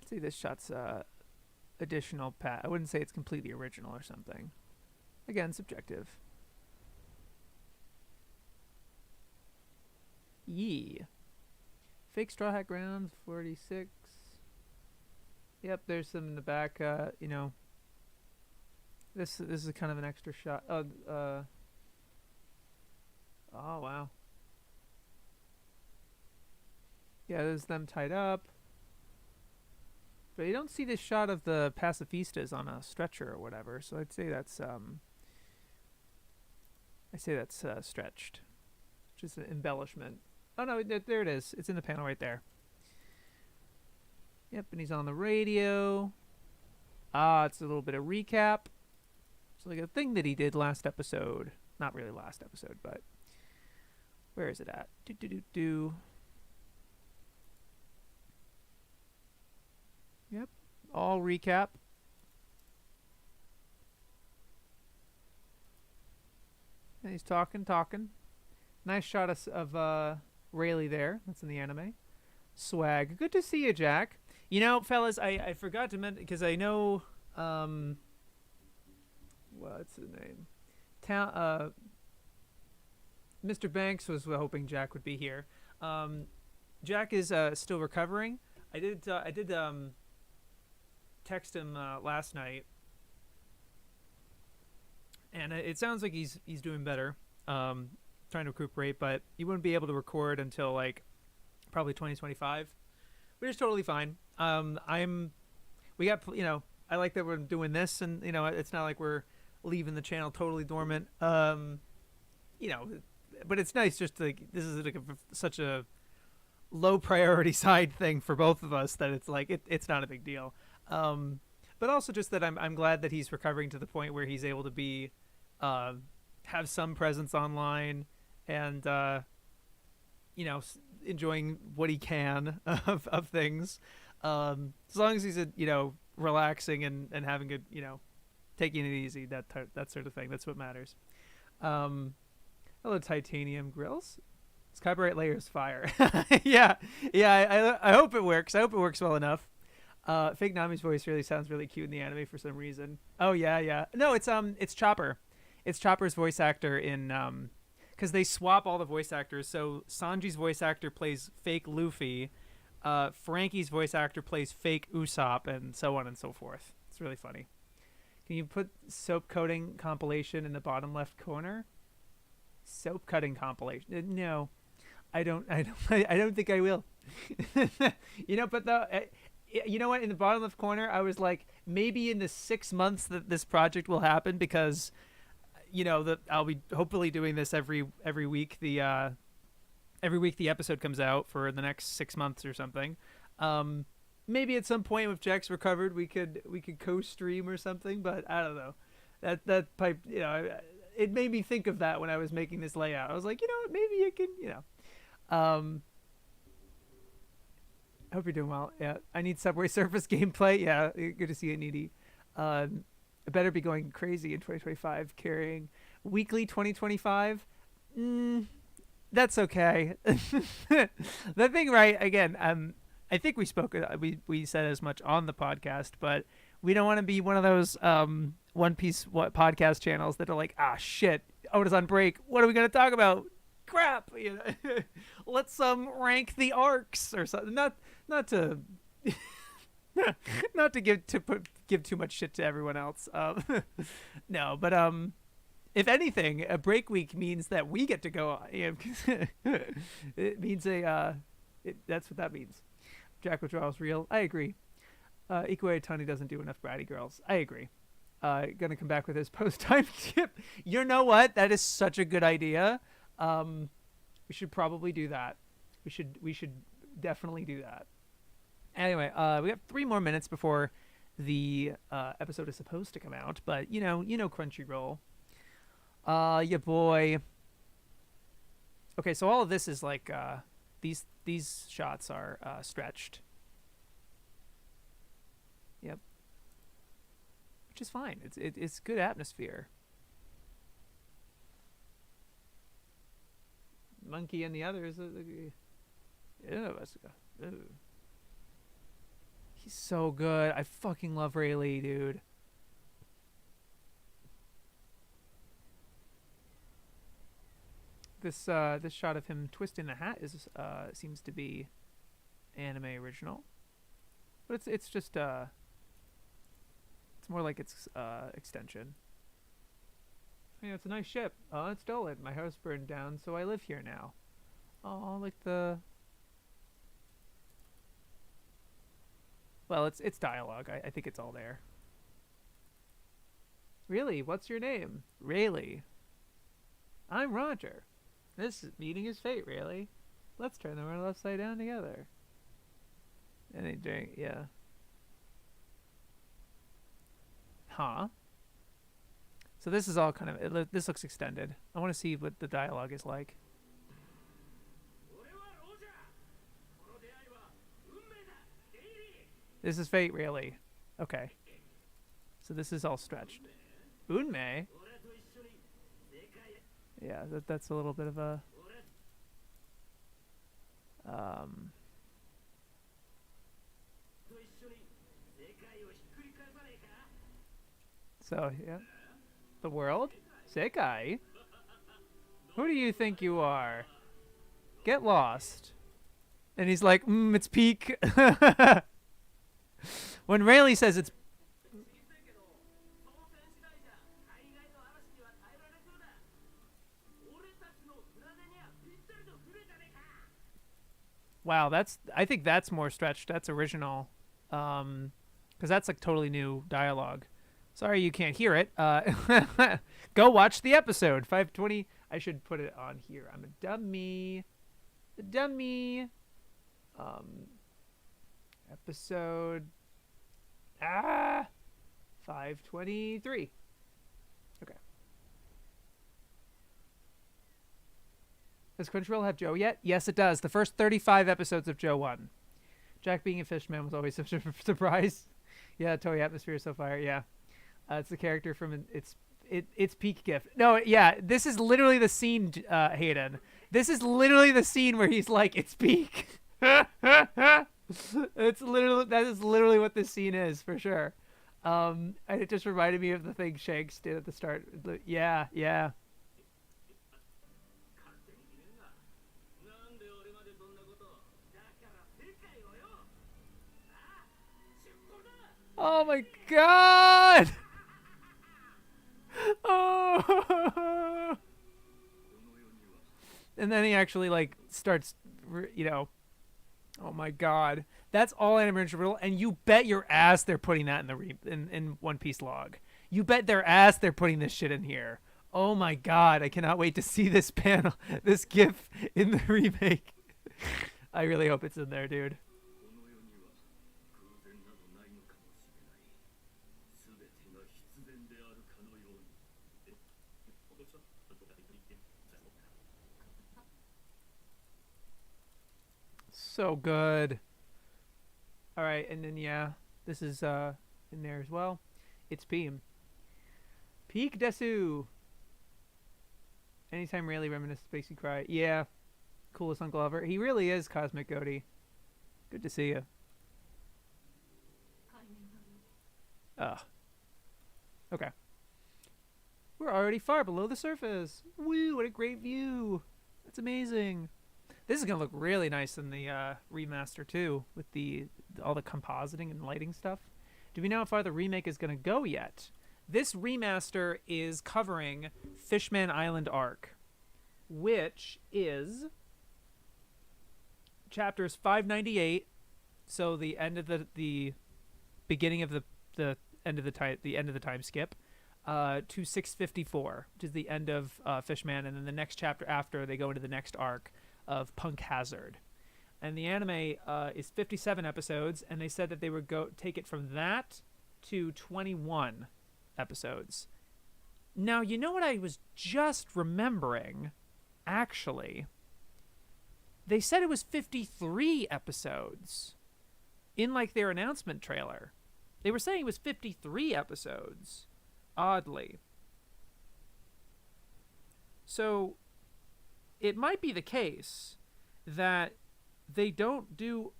say this shot's additional I wouldn't say it's completely original or something. Again, subjective. Yee. Fake straw hat ground 46. Yep, there's some in the back. This is kind of an extra shot. Oh wow. Yeah, there's them tied up. But you don't see this shot of the pacifistas on a stretcher or whatever, so I'd say that's stretched. Just an embellishment. Oh no, there it is. It's in the panel right there. Yep, and he's on the radio. It's a little bit of recap. It's like a thing that he did last episode. Not really last episode, but where is it at? Yep, all recap. And he's talking. Nice shot of Rayleigh there. That's in the anime. Swag. Good to see you, Jack. You know, fellas, I forgot to mention, because I know, what's the name? Mr. Banks was hoping Jack would be here. Jack is still recovering. I did text him last night, and it sounds like he's doing better. Trying to recuperate, but he wouldn't be able to record until like probably 2025, which is totally fine. We got, I like that we're doing this, and it's not like we're leaving the channel totally dormant. But it's nice just to, this is like such a low priority side thing for both of us that it's like it's not a big deal. But also just that I'm glad that he's recovering to the point where he's able to be have some presence online and enjoying what he can of things, as long as he's relaxing and having good, taking it easy, that sort of thing. That's what matters. Hello, titanium grills. This copyright layer is fire. yeah. I hope it works. I hope it works well enough. Fake Nami's voice really sounds really cute in the anime for some reason. Oh yeah. No, it's Chopper. It's Chopper's voice actor in because they swap all the voice actors. So Sanji's voice actor plays fake Luffy, Frankie's voice actor plays fake Usopp, and so on and so forth. It's really funny. Can you put soap coating compilation in the bottom left corner? Soap cutting compilation? No, I don't think I will. But you know what? In the bottom left corner, I was like, maybe in the 6 months that this project will happen, because that I'll be hopefully doing this every week. Every week the episode comes out for the next 6 months or something. Maybe at some point, if Jack's recovered, we could co-stream or something. But I don't know. That pipe, it made me think of that when I was making this layout. I was like, maybe you can, I hope you're doing well. Yeah, I need Subway Surfers gameplay. Yeah, good to see you, Needy. I better be going crazy in 2025, carrying weekly 2025. That's okay. The thing, right? Again, I think we spoke. We said as much on the podcast, but we don't want to be one of those One Piece podcast channels that are like, shit, Oda's on break. What are we gonna talk about? Crap. Let's rank the arcs or something. Not to not to give too much shit to everyone else. No, but if anything, a break week means that we get to go. It means that's what that means. Jack Withdrawal's real. I agree. Ikue Tani doesn't do enough bratty girls. I agree. Gonna come back with his post time skip. You know what? That is such a good idea. We should probably do that. We should definitely do that. Anyway, we have 3 more minutes before the episode is supposed to come out, but you know Crunchyroll. Your boy Okay, so all of this is like these shots are stretched. Yep, which is fine. It's good atmosphere. Monkey and the others. He's so good. I fucking love Rayleigh, dude. This shot of him twisting the hat is seems to be anime original, but it's just it's more like its extension. Yeah, it's a nice ship. Oh, it's stolen. My house burned down, so I live here now. Oh, like the. Well, it's dialogue. I think it's all there. Really? What's your name? Rayleigh. I'm Roger. This meeting is fate, really. Let's turn the world upside down together. And they drink, yeah. Huh? So this is all kind of, this looks extended. I want to see what the dialogue is like. This is fate, really. Okay. So this is all stretched. Unmei? Yeah, that's a little bit of a so yeah. The world? Sekai? Who do you think you are? Get lost. And he's like, it's peak. When Rayleigh says it's wow, I think that's more stretched. That's original. Because that's like totally new dialogue. Sorry you can't hear it. Go watch the episode. 520. I should put it on here. I'm a dummy. A dummy. Episode 523. Okay. Does Crunchyroll have Joe yet? Yes, it does. The first 35 episodes of Joe 1. Jack being a Fishman was always a surprise. Yeah, Toei Atmosphere is so fire. Yeah. It's the character from it's peak gift. No, yeah, this is literally the scene, Hayden. This is literally the scene where he's like, it's peak. That is literally what this scene is for sure. And it just reminded me of the thing Shanks did at the start. Yeah. Oh my god! Oh! And then he actually like starts, oh my god, that's all animation, and you bet your ass they're putting that in the in One Piece log. You bet their ass they're putting this shit in here. Oh my god, I cannot wait to see this panel, this GIF in the remake. I really hope it's in there, dude. So good. All right, and then yeah, this is in there as well. It's Peem. Peak Desu. Anytime Rayleigh reminisces makes you cry. Yeah, coolest uncle ever. He really is Cosmic Goaty. Good to see you. Okay. We're already far below the surface. Woo! What a great view. That's amazing. This is gonna look really nice in the remaster too, with all the compositing and lighting stuff. Do we know how far the remake is gonna go yet? This remaster is covering Fishman Island arc, which is chapters 598, so the end of the beginning of the end of the time skip, to 654, which is the end of Fishman, and then the next chapter after they go into the next arc of Punk Hazard. And the anime is 57 episodes, and they said that they would take it from that to 21 episodes. Now, you know what I was just remembering, actually? they said it was 53 episodes in like their announcement trailer. They were saying it was 53 episodes, oddly. So it might be the case that they don't do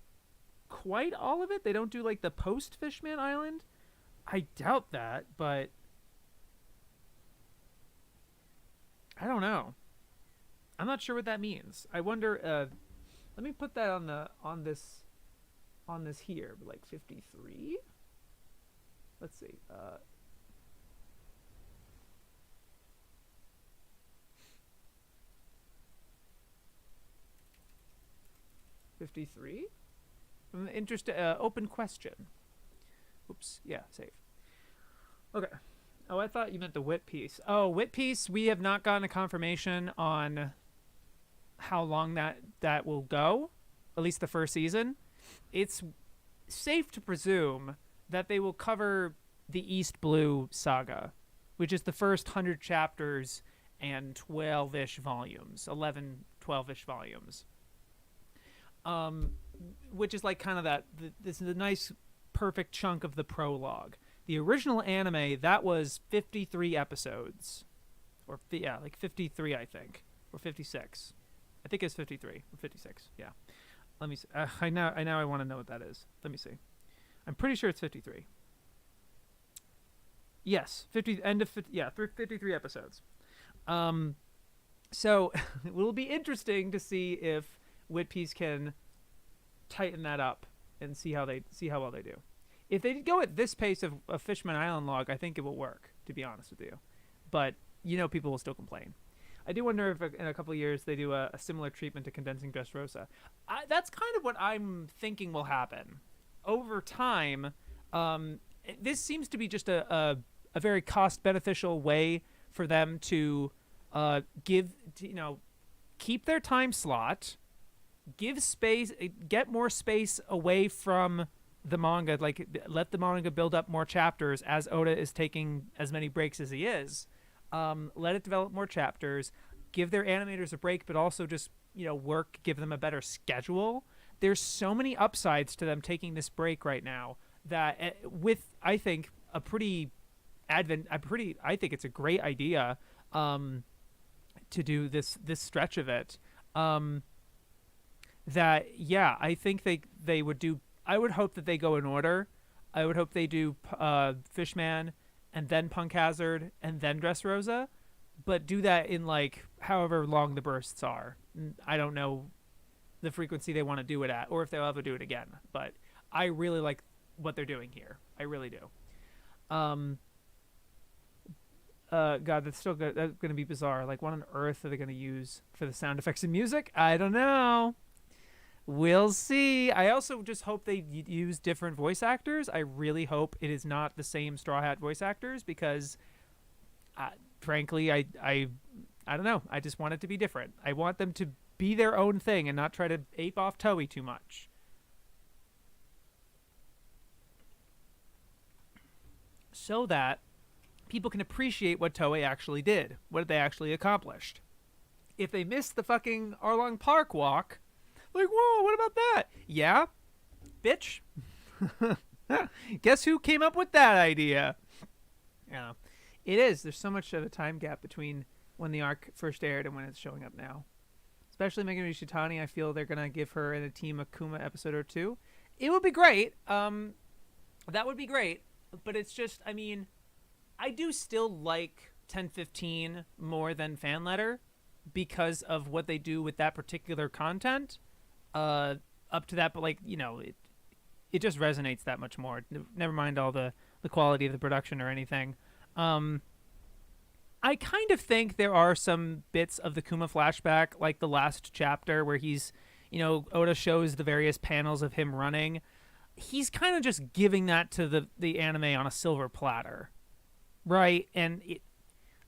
quite all of it. They don't do like the post Fishman Island. I doubt that, but I don't know. I'm not sure what that means. I wonder. Let me put that on this here, like 53. Let's see. 53. Open question. Oops. Yeah. Save. Okay. Oh, I thought you meant the wit piece. Oh, wit piece. We have not gotten a confirmation on how long that will go. At least the first season. It's safe to presume that they will cover the East Blue saga, which is the first 100 chapters and 12-ish volumes. 11, 12-ish volumes. Which is like kind of this is a nice, perfect chunk of the prologue. The original anime, that was 53 episodes. Like 53, I think. Or 56. I think it's 53 or 56. Yeah. Let me see. I want to know what that is. Let me see. I'm pretty sure it's 53. Yes, 53 episodes. So it will be interesting to see if Wit Piece can tighten that up and see how well they do. If they go at this pace of Fishman Island log, I think it will work, to be honest with you. But, people will still complain. I do wonder if in a couple of years they do a similar treatment to Condensing Dressrosa. That's kind of what I'm thinking will happen. Over time, this seems to be just a very cost-beneficial way for them to keep their time slot, give space, get more space away from the manga, like let the manga build up more chapters as Oda is taking as many breaks as he is. Let it develop more chapters, give their animators a break, but also just, give them a better schedule. There's so many upsides to them taking this break right now that with, I think, I think it's a great idea to do this stretch of it. I think they would do. I would hope that they go in order. I would hope they do Fishman and then Punk Hazard and then Dressrosa, but do that in like however long the bursts are. I don't know the frequency they want to do it at, or if they'll ever do it again. But I really like what they're doing here. I really do. God, that's still good. That's going to be bizarre. Like, what on earth are they going to use for the sound effects and music? I don't know. We'll see. I also just hope they use different voice actors. I really hope it is not the same Straw Hat voice actors because, frankly, I don't know. I just want it to be different. I want them to be their own thing and not try to ape off Toei too much. So that people can appreciate what Toei actually did, what they actually accomplished. If they missed the fucking Arlong Park walk, like, whoa, what about that? Yeah, bitch. Guess who came up with that idea? Yeah, it is. There's so much of a time gap between when the arc first aired and when it's showing up now. Especially Megami Shitani, I feel they're gonna give her and a Team Akuma episode or two. It would be great. That would be great. But it's just, I mean, I do still like 1015 more than Fan Letter because of what they do with that particular content. Up to that, but like, it just resonates that much more. Never mind all the quality of the production or anything. I kind of think there are some bits of the Kuma flashback, like the last chapter where he's, Oda shows the various panels of him running. He's kind of just giving that to the anime on a silver platter, right? And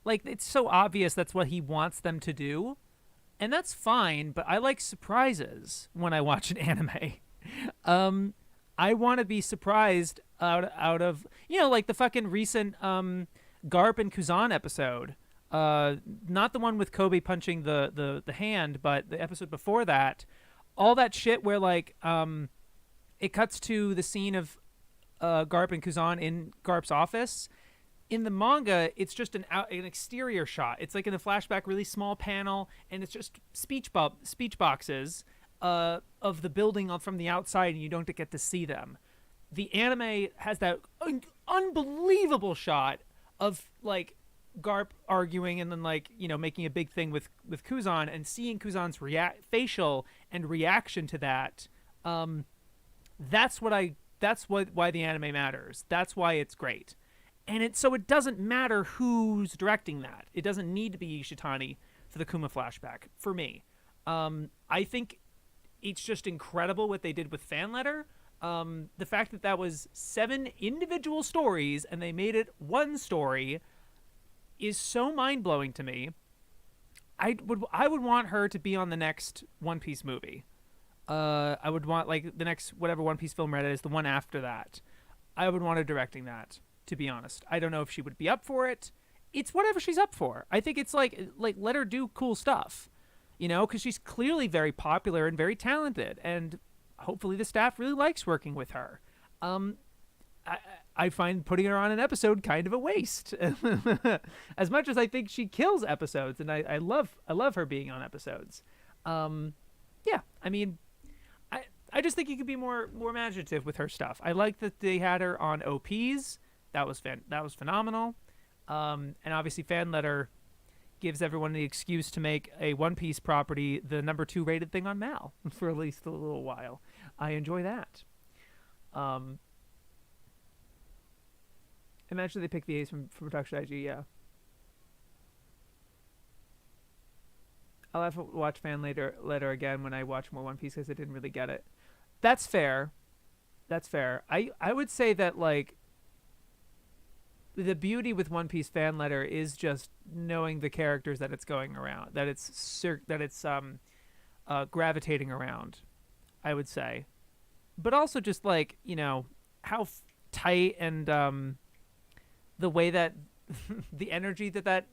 it's so obvious that's what he wants them to do. And that's fine, but I like surprises when I watch an anime. I want to be surprised out of, like the fucking recent Garp and Kuzan episode. Not the one with Kobe punching the hand, but the episode before that, all that shit where like it cuts to the scene of Garp and Kuzan in Garp's office. In the manga, it's just an exterior shot. It's like in a flashback, really small panel, and it's just speech boxes of the building from the outside, and you don't get to see them. The anime has that unbelievable shot of like Garp arguing and then like making a big thing with Kuzan, and seeing Kuzan's facial and reaction to that. That's why the anime matters. That's why it's great. And it doesn't matter who's directing that. It doesn't need to be Ishitani for the Kuma flashback for me. I think it's just incredible what they did with Fan Letter. The fact that was 7 individual stories and they made it one story is so mind-blowing to me. I would want her to be on the next One Piece movie. I would want like the next whatever One Piece film Reddit is, the one after that. I would want her directing that, to be honest. I don't know if she would be up for it. It's whatever she's up for. I think it's like let her do cool stuff, because she's clearly very popular and very talented, and hopefully the staff really likes working with her. I find putting her on an episode kind of a waste, as much as I think she kills episodes, and I love her being on episodes. Yeah, I mean, I just think you could be more imaginative with her stuff. I like that they had her on OPs. That was phenomenal. And obviously Fan Letter gives everyone the excuse to make a One Piece property the number 2 rated thing on Mal for at least a little while. I enjoy that. Imagine they pick the A's from Production IG, yeah. I'll have to watch Fan Letter again when I watch more One Piece because I didn't really get it. That's fair. I would say that like the beauty with One Piece Fan Letter is just knowing the characters that it's going around, that it's gravitating around, I would say. But also just like, how tight and the way that the energy that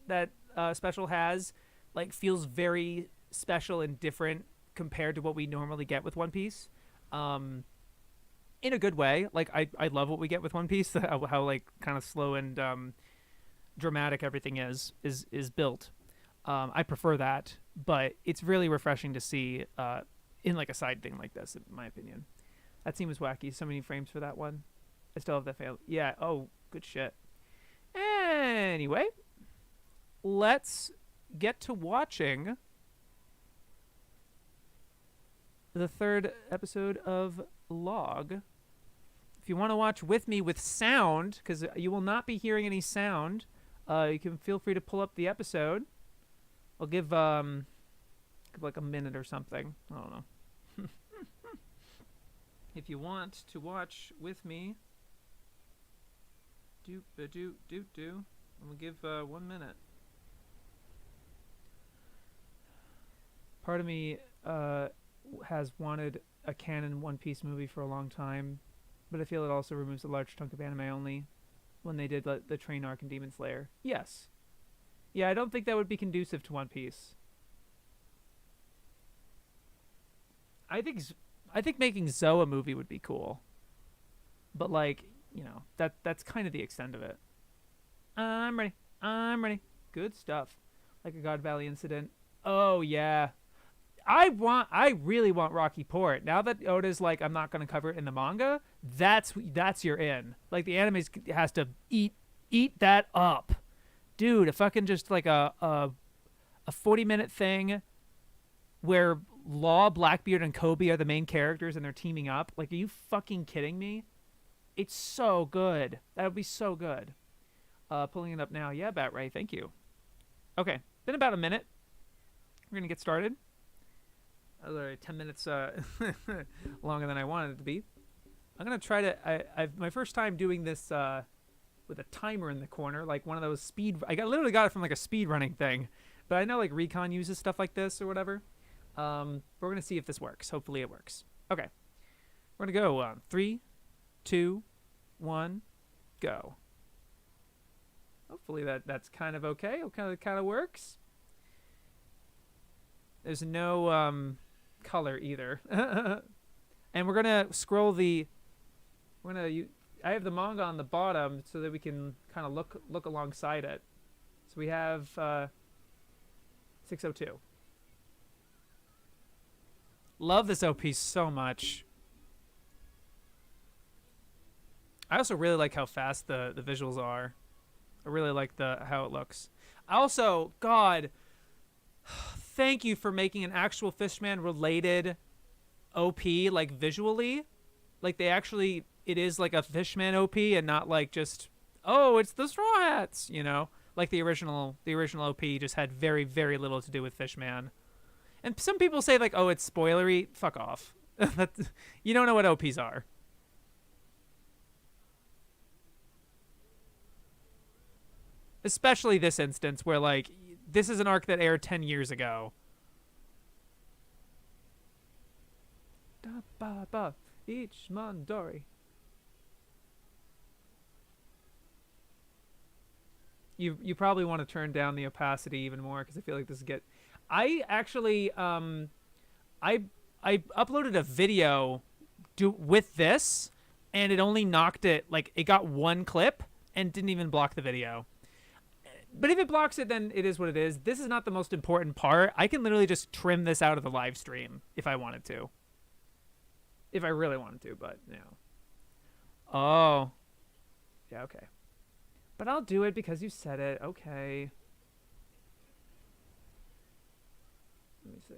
special has like feels very special and different compared to what we normally get with One Piece. In a good way. Like I love what we get with One Piece, how like kind of slow and dramatic everything is built. I prefer that, but it's really refreshing to see in like a side thing like this, in my opinion. That scene was wacky. So many frames for that one. I still have that fail. Yeah. Oh, good shit. Anyway, let's get to watching the 3rd episode of Log. If you want to watch with me with sound, because you will not be hearing any sound, you can feel free to pull up the episode. I'll give like a minute or something. I don't know. If you want to watch with me, I'm gonna give 1 minute. Part of me has wanted a canon One Piece movie for a long time, but I feel it also removes a large chunk of anime only when they did the train arc in Demon Slayer. Yes. Yeah, I don't think that would be conducive to One Piece. I think making Zoe a movie would be cool. But like, that's kind of the extent of it. I'm ready. Good stuff. Like a God Valley incident. Oh yeah. I really want Rocky Port. Now that Oda's like, I'm not going to cover it in the manga, that's you're in. Like the anime has to eat that up. Dude, a fucking just like a 40-minute thing where Law, Blackbeard, and Kobe are the main characters and they're teaming up. Like, are you fucking kidding me? It's so good. That would be so good. Pulling it up now. Yeah, Bat Ray, thank you. Okay, been about a minute. We're going to get started. 10 minutes longer than I wanted it to be. I'm going to try to... I've my first time doing this with a timer in the corner, like one of those speed... literally got it from like a speed running thing. But I know like Recon uses stuff like this or whatever. We're going to see if this works. Hopefully it works. Okay. We're going to go 3, 2, 1, go. Hopefully that's kind of okay. It kind of works. There's no color either. And we're gonna scroll the. I have the manga on the bottom so that we can kind of look alongside it. So we have 602. Love this OP so much. I also really like how fast the visuals are. I really like how it looks. Also, God, thank you for making an actual Fishman related OP, like visually. Like they actually, it is like a Fishman OP and not like just, oh, it's the Straw Hats, you know? Like the original OP just had very, very little to do with Fishman. And some people say like, oh, it's spoilery. Fuck off. You don't know what OPs are. Especially this instance where like this is an arc that aired 10 years ago. Da ba ba each Mondori. You probably want to turn down the opacity even more because I feel like this is I actually I uploaded a video with this and it only knocked it, like it got one clip and didn't even block the video. But if it blocks it, then it is what it is. This is not the most important part. I can literally just trim this out of the live stream if I wanted to. If I really wanted to, but, you know. Oh. Yeah, okay. But I'll do it because you said it. Okay. Let me see.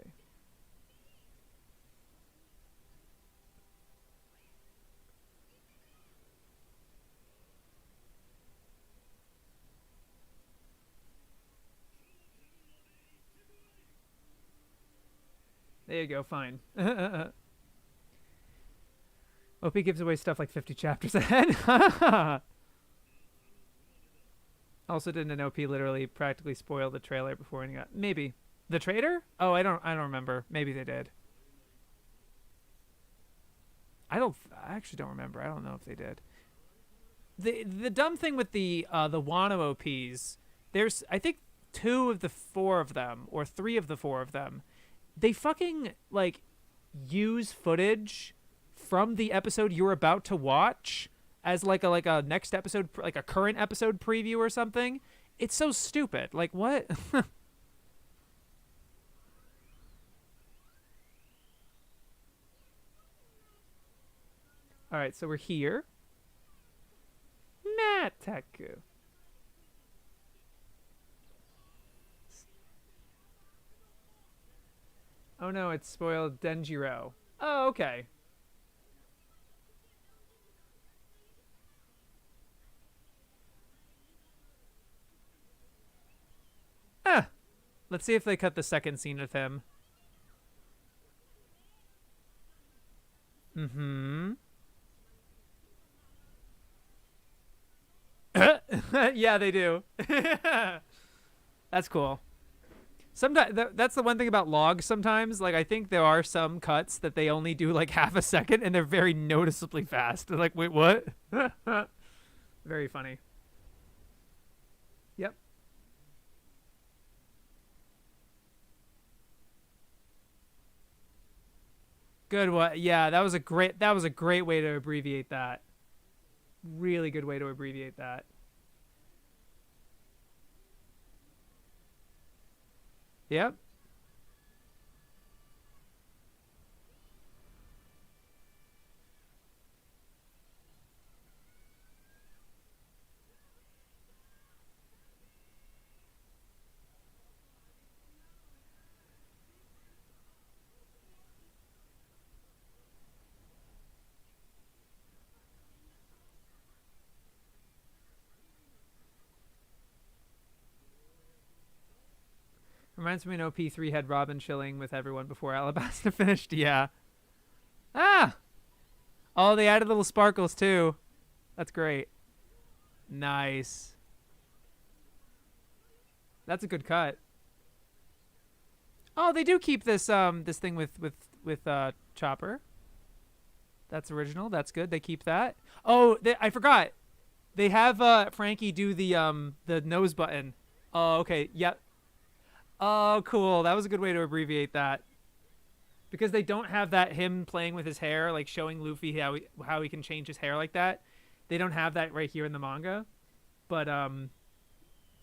There you go, fine. OP gives away stuff like 50 chapters ahead. Also, didn't an OP literally practically spoil the trailer before any got... Maybe. The traitor? Oh, I don't remember. Maybe they did. I actually don't remember. I don't know if they did. The dumb thing with the Wano OPs, there's I think 2 of the 4 of them, or 3 of the 4 of them, they fucking like use footage from the episode you're about to watch as like a next episode, like a current episode preview or something. It's so stupid. Like what? All right, so we're here. Mataku. Oh no, it's spoiled Denjiro. Oh, okay. Ah. Let's see if they cut the second scene of him. Mm-hmm. Yeah, they do. That's cool. Sometimes that's the one thing about logs. Sometimes, like I think there are some cuts that they only do like half a second, and they're very noticeably fast. They're like, wait, what? Very funny. Yep. Good. What? Yeah, that was a great way to abbreviate that. Really good way to abbreviate that. Yep. Reminds me when OP3 had Robin chilling with everyone before Alabasta finished. Yeah. Ah! Oh, they added little sparkles too. That's great. Nice. That's a good cut. Oh, they do keep this this thing with Chopper. That's original. That's good. They keep that. Oh, I forgot. They have Frankie do the nose button. Oh, okay. Yep. Oh, cool. That was a good way to abbreviate that. because they don't have that him playing with his hair, like showing Luffy how he can change his hair like that. They don't have that right here in the manga, but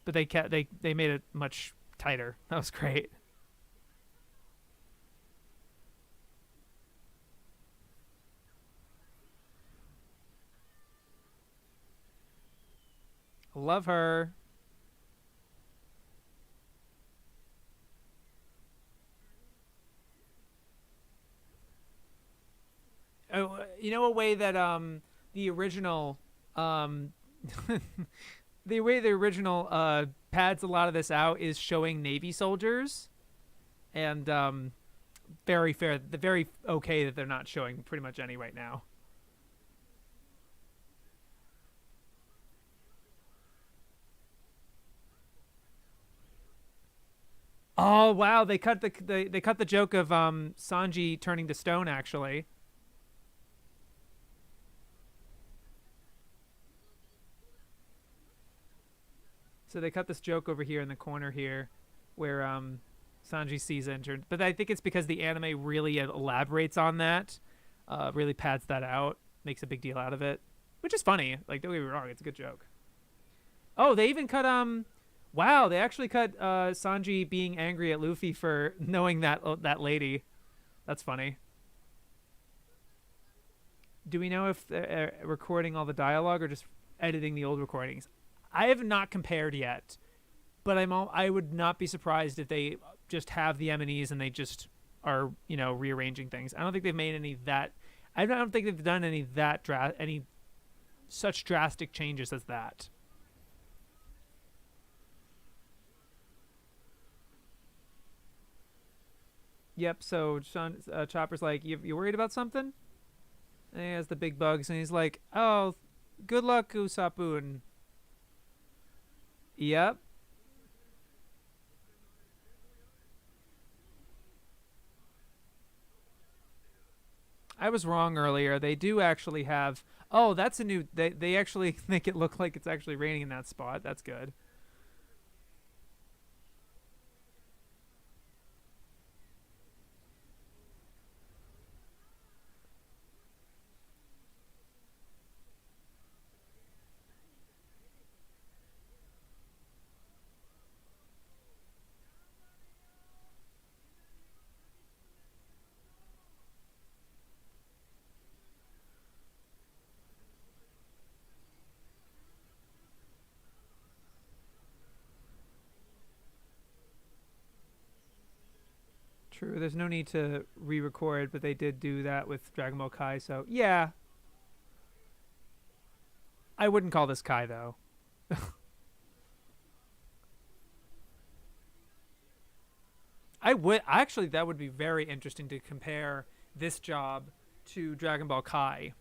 they made it much tighter. That was great. Love her. Oh, you know, a way that the original um the way the original pads a lot of this out is showing Navy soldiers, and very fair, very okay that they're not showing pretty much any right now. Oh wow, they cut the joke of Sanji turning to stone actually. So they cut this joke over here in the corner here, where Sanji sees injured. But I think it's because the anime really elaborates on that, really pads that out, makes a big deal out of it, which is funny. Like, don't get me wrong, it's a good joke. Oh, they even cut wow, they actually cut Sanji being angry at Luffy for knowing that lady. That's funny. Do we know if they're recording all the dialogue or just editing the old recordings? I have not compared yet, but I would not be surprised if they just have the M&Es and they just are rearranging things. I don't think they've made any that. I don't think they've done any such drastic changes as that. Yep. So Chopper's like, you worried about something? And he has the big bugs, and he's like, "Oh, good luck, Usopp." Yep. I was wrong earlier. They do actually have. Oh, that's a new. They actually make it look like it's actually raining in that spot. That's good. True. There's no need to re-record, but they did do that with Dragon Ball Kai. So yeah, I wouldn't call this Kai though. I would actually. That would be very interesting to compare this job to Dragon Ball Kai.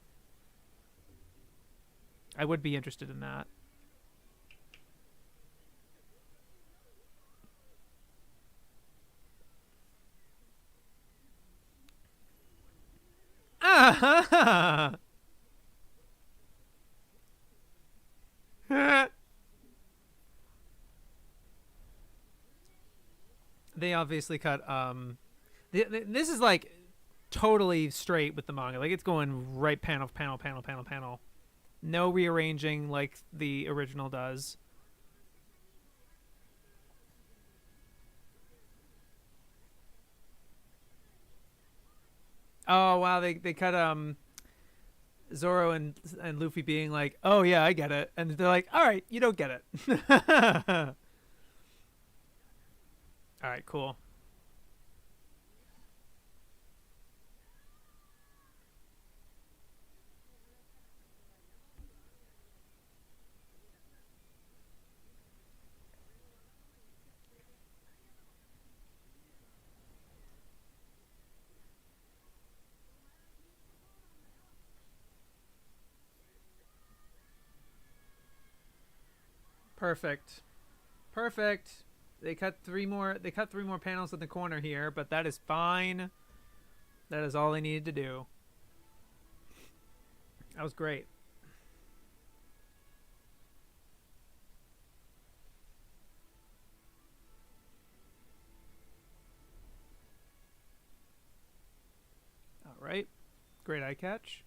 I would be interested in that. Ah! They obviously cut. This is like totally straight with the manga. Like it's going right panel, panel, panel, panel, panel. No rearranging like the original does. Oh wow, they cut Zoro and Luffy being like, "Oh yeah, I get it," and they're like, "All right, you don't get it." All right, cool, perfect, perfect. They cut three more. They cut three more panels in the corner here, but that is fine. That is all they needed to do. That was great. Great eye catch.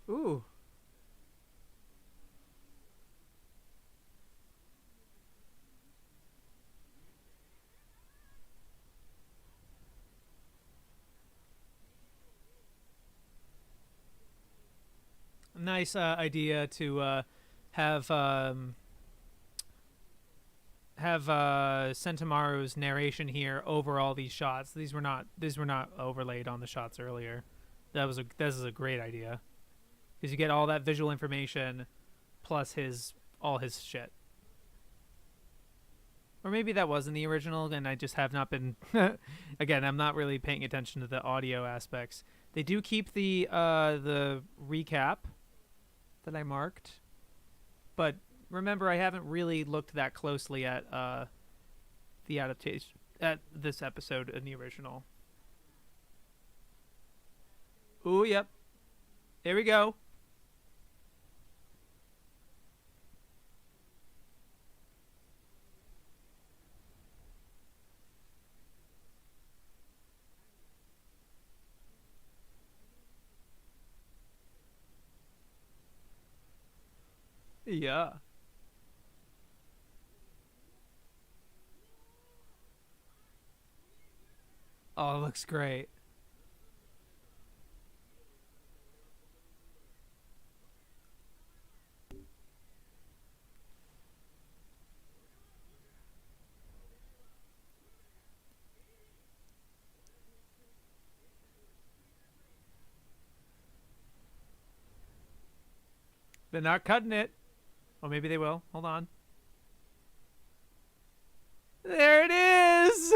Ooh. Nice idea to have Sentimaru's narration here over all these shots. These were not overlaid on the shots earlier. This is a great idea because you get all that visual information plus his all his shit. Or maybe that was in the original, and I just have not been. Again, I'm not really paying attention to the audio aspects. They do keep the recap that I marked, but remember, I haven't really looked that closely at the adaptation at this episode in the original. Ooh, yep. Here we go. Yeah. Oh, it looks great. They're not cutting it. Or maybe they will. Hold on. There it is.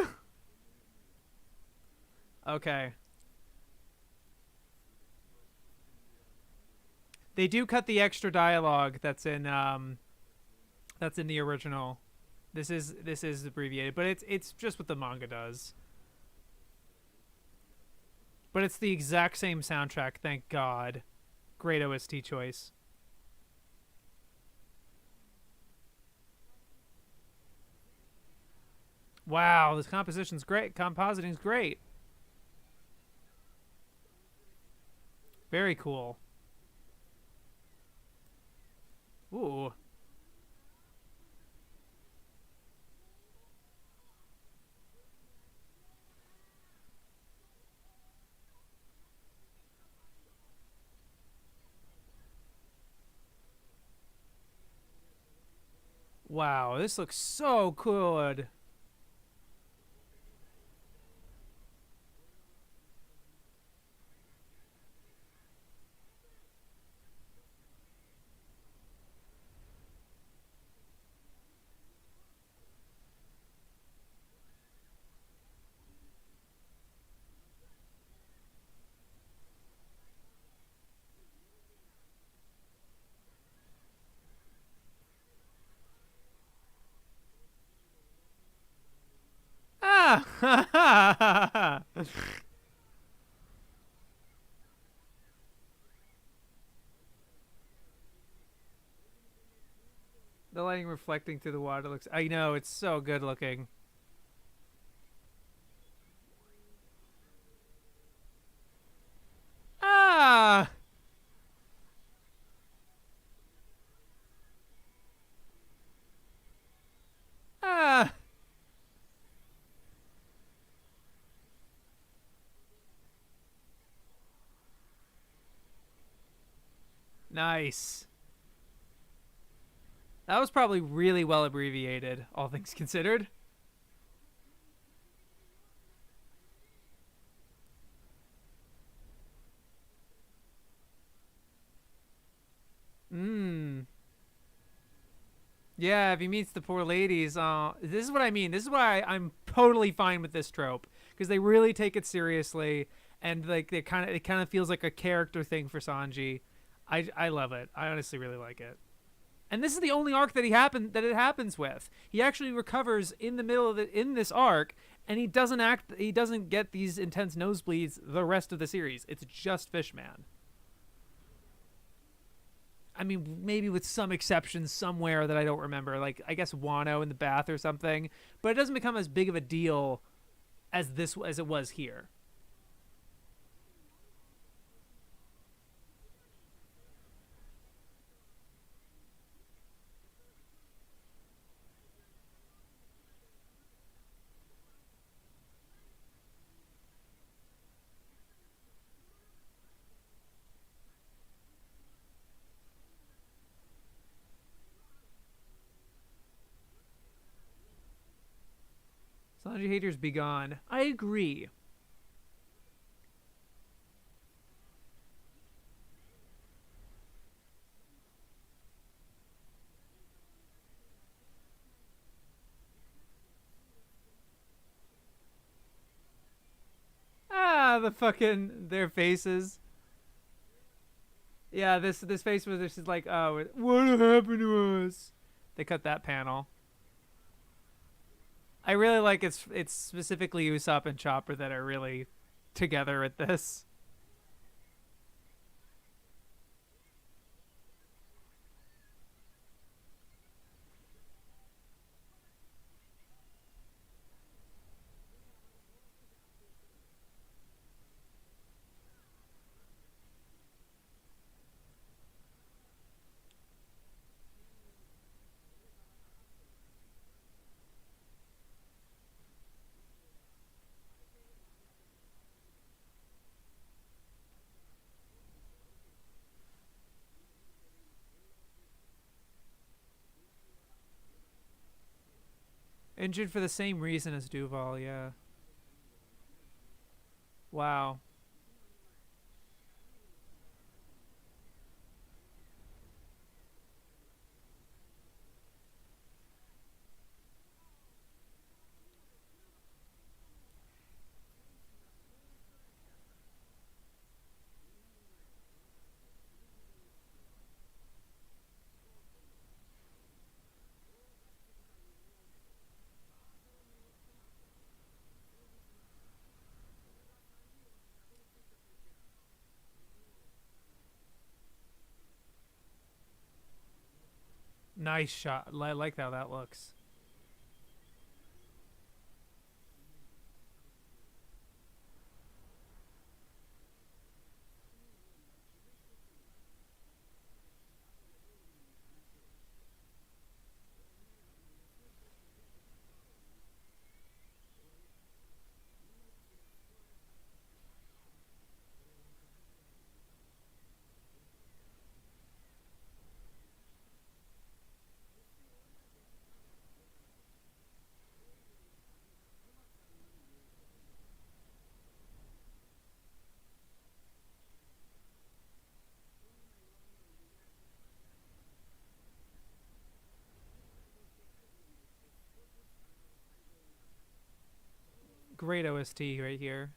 Okay. They do cut the extra dialogue that's in the original. This is abbreviated, but it's just what the manga does. But it's the exact same soundtrack, thank God. Great OST choice. Wow, this composition's great. Compositing's great. Very cool. Ooh. Wow, this looks so good. Ah! The lighting reflecting through the water looks. I know, it's so good looking. Ah! Ah! Nice. That was probably really well abbreviated, all things considered. Mmm. Yeah, if he meets the poor ladies, this is what I mean. This is why I'm totally fine with this trope because they really take it seriously, and like it kind of feels like a character thing for Sanji. I love it. I honestly really like it. And this is the only arc that it happens with. He actually recovers in the middle of in this arc, and he doesn't get these intense nosebleeds the rest of the series. It's just Fishman. I mean, maybe with some exceptions somewhere that I don't remember, like I guess Wano in the bath or something. But it doesn't become as big of a deal as it was here. Sanji haters be gone. I agree. Ah, the fucking their faces. Yeah, this face was just like, oh, what happened to us? They cut that panel. I really like it's specifically Usopp and Chopper that are really together at this. Injured for the same reason as Duval, yeah. Wow. Nice shot. I like how that looks. Great OST right here.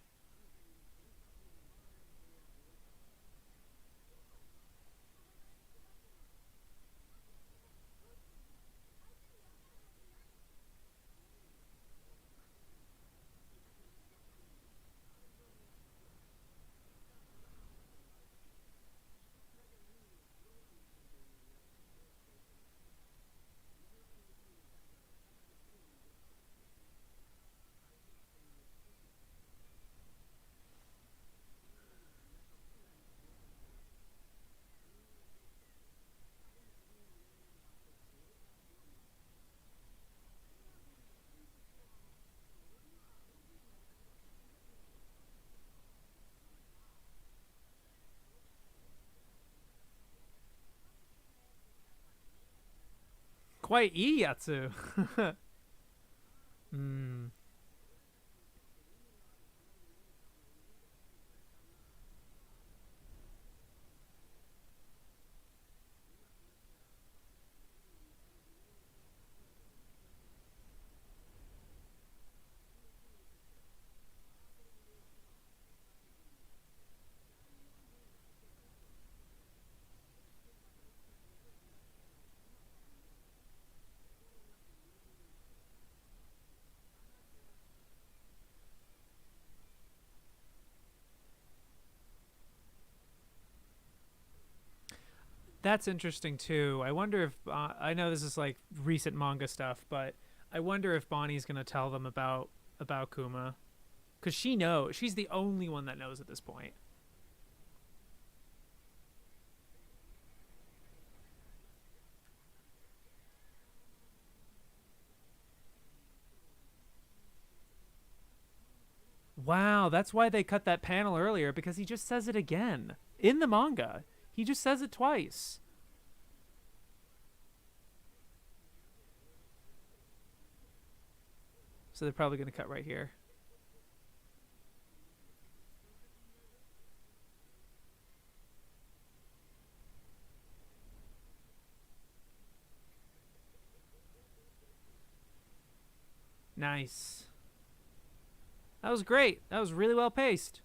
Quite iyatsu. Hmm. That's interesting too. I wonder if I know this is like recent manga stuff, but I wonder if Bonnie's gonna tell them about Kuma, because she knows. She's the only one that knows at this point. Wow, that's why they cut that panel earlier, because he just says it again in the manga. He just says it twice. So they're probably gonna cut right here. Nice. That was great. That was really well paced.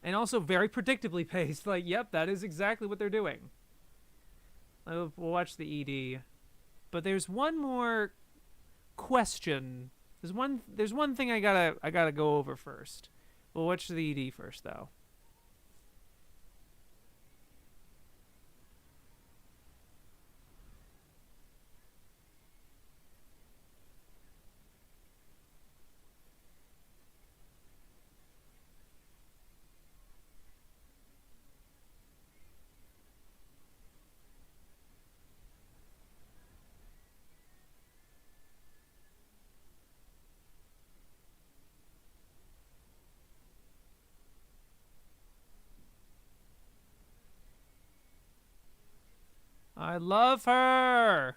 And also very predictably paced. Like, yep, that is exactly what they're doing. We'll watch the ED. But there's one more question. There's one thing I gotta go over first. We'll watch the ED first though. I love her.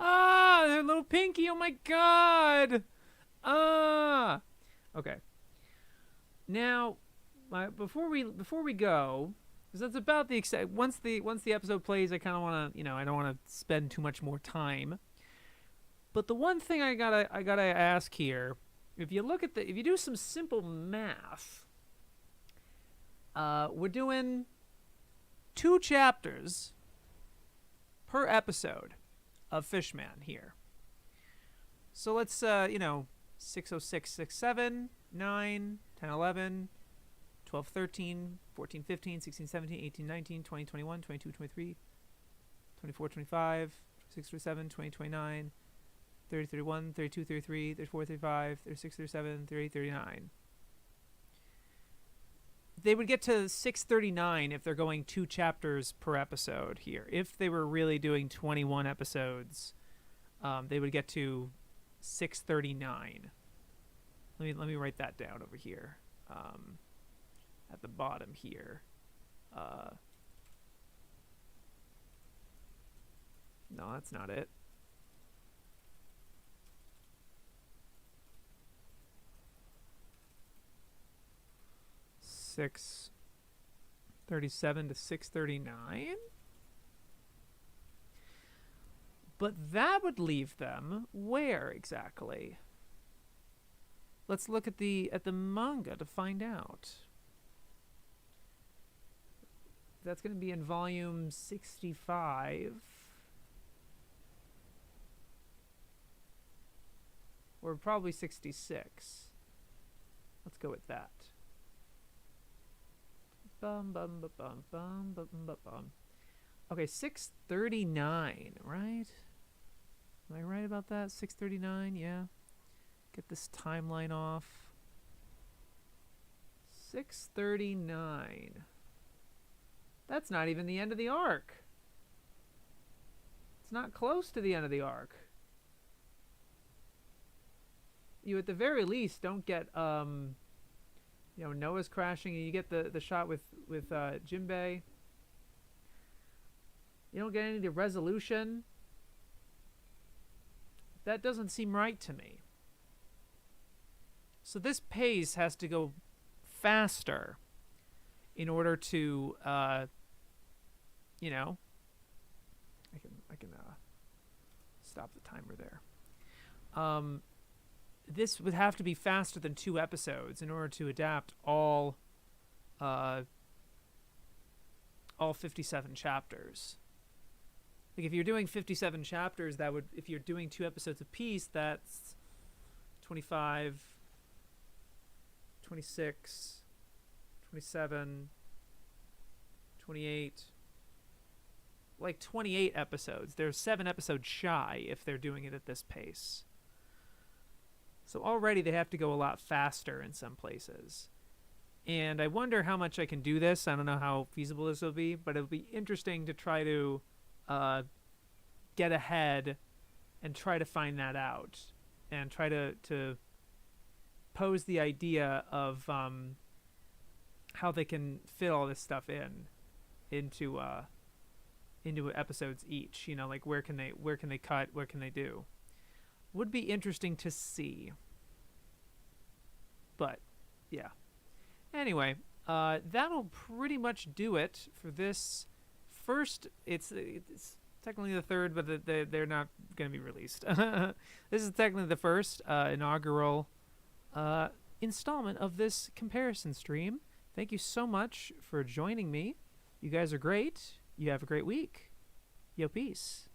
Ah, their little pinky. Oh my god. Ah. Okay. Now, before we go, because that's about the once the episode plays, I kind of want to I don't want to spend too much more time. But the one thing I gotta ask here, if you do some simple math, we're doing 2 chapters per episode of Fishman here. So let's 606, 67, 9, 10, 11, 12, 13, 14, 15, 16, 17, 18, 19, 20, 21, 22, 23, 24, 25, 26, 27, 20, 29, 30, 31, 32, 33, 34, 35, 36, 37, 38, 39. They would get to 639 if they're going 2 chapters per episode here. If they were really doing 21 episodes, they would get to 639. Let me write that down over here, at the bottom here. Uh, no, that's not it. 637 to 639. But that would leave them where exactly? Let's look at the manga to find out. That's going to be in volume 65. Or probably 66. Let's go with that. Bum bum bum bum bum bum bum bum. Okay, 6:39, right? Am I right about that? 6:39, yeah. Get this timeline off. 6:39. That's not even the end of the arc. It's not close to the end of the arc. You at the very least don't get Noah's crashing, and you get the shot with Jinbei. You don't get any of the resolution. That doesn't seem right to me. So this pace has to go faster in order to I can stop the timer there. This would have to be faster than 2 episodes in order to adapt all 57 chapters. Like if you're doing 57 chapters, that would, if you're doing 2 episodes apiece, that's 25, 26, 27, 28, like 28 episodes. They're 7 episodes shy if they're doing it at this pace. So already they have to go a lot faster in some places. And I wonder how much I can do this. I don't know how feasible this will be, but it'll be interesting to try to get ahead and try to find that out, and try to pose the idea of how they can fit all this stuff into episodes each. Like where can they cut, what can they do? Would be interesting to see. But yeah. Anyway, that'll pretty much do it for this first. It's technically the third, but they're not going to be released. This is technically the first inaugural installment of this comparison stream. Thank you so much for joining me. You guys are great. You have a great week. Yo, peace.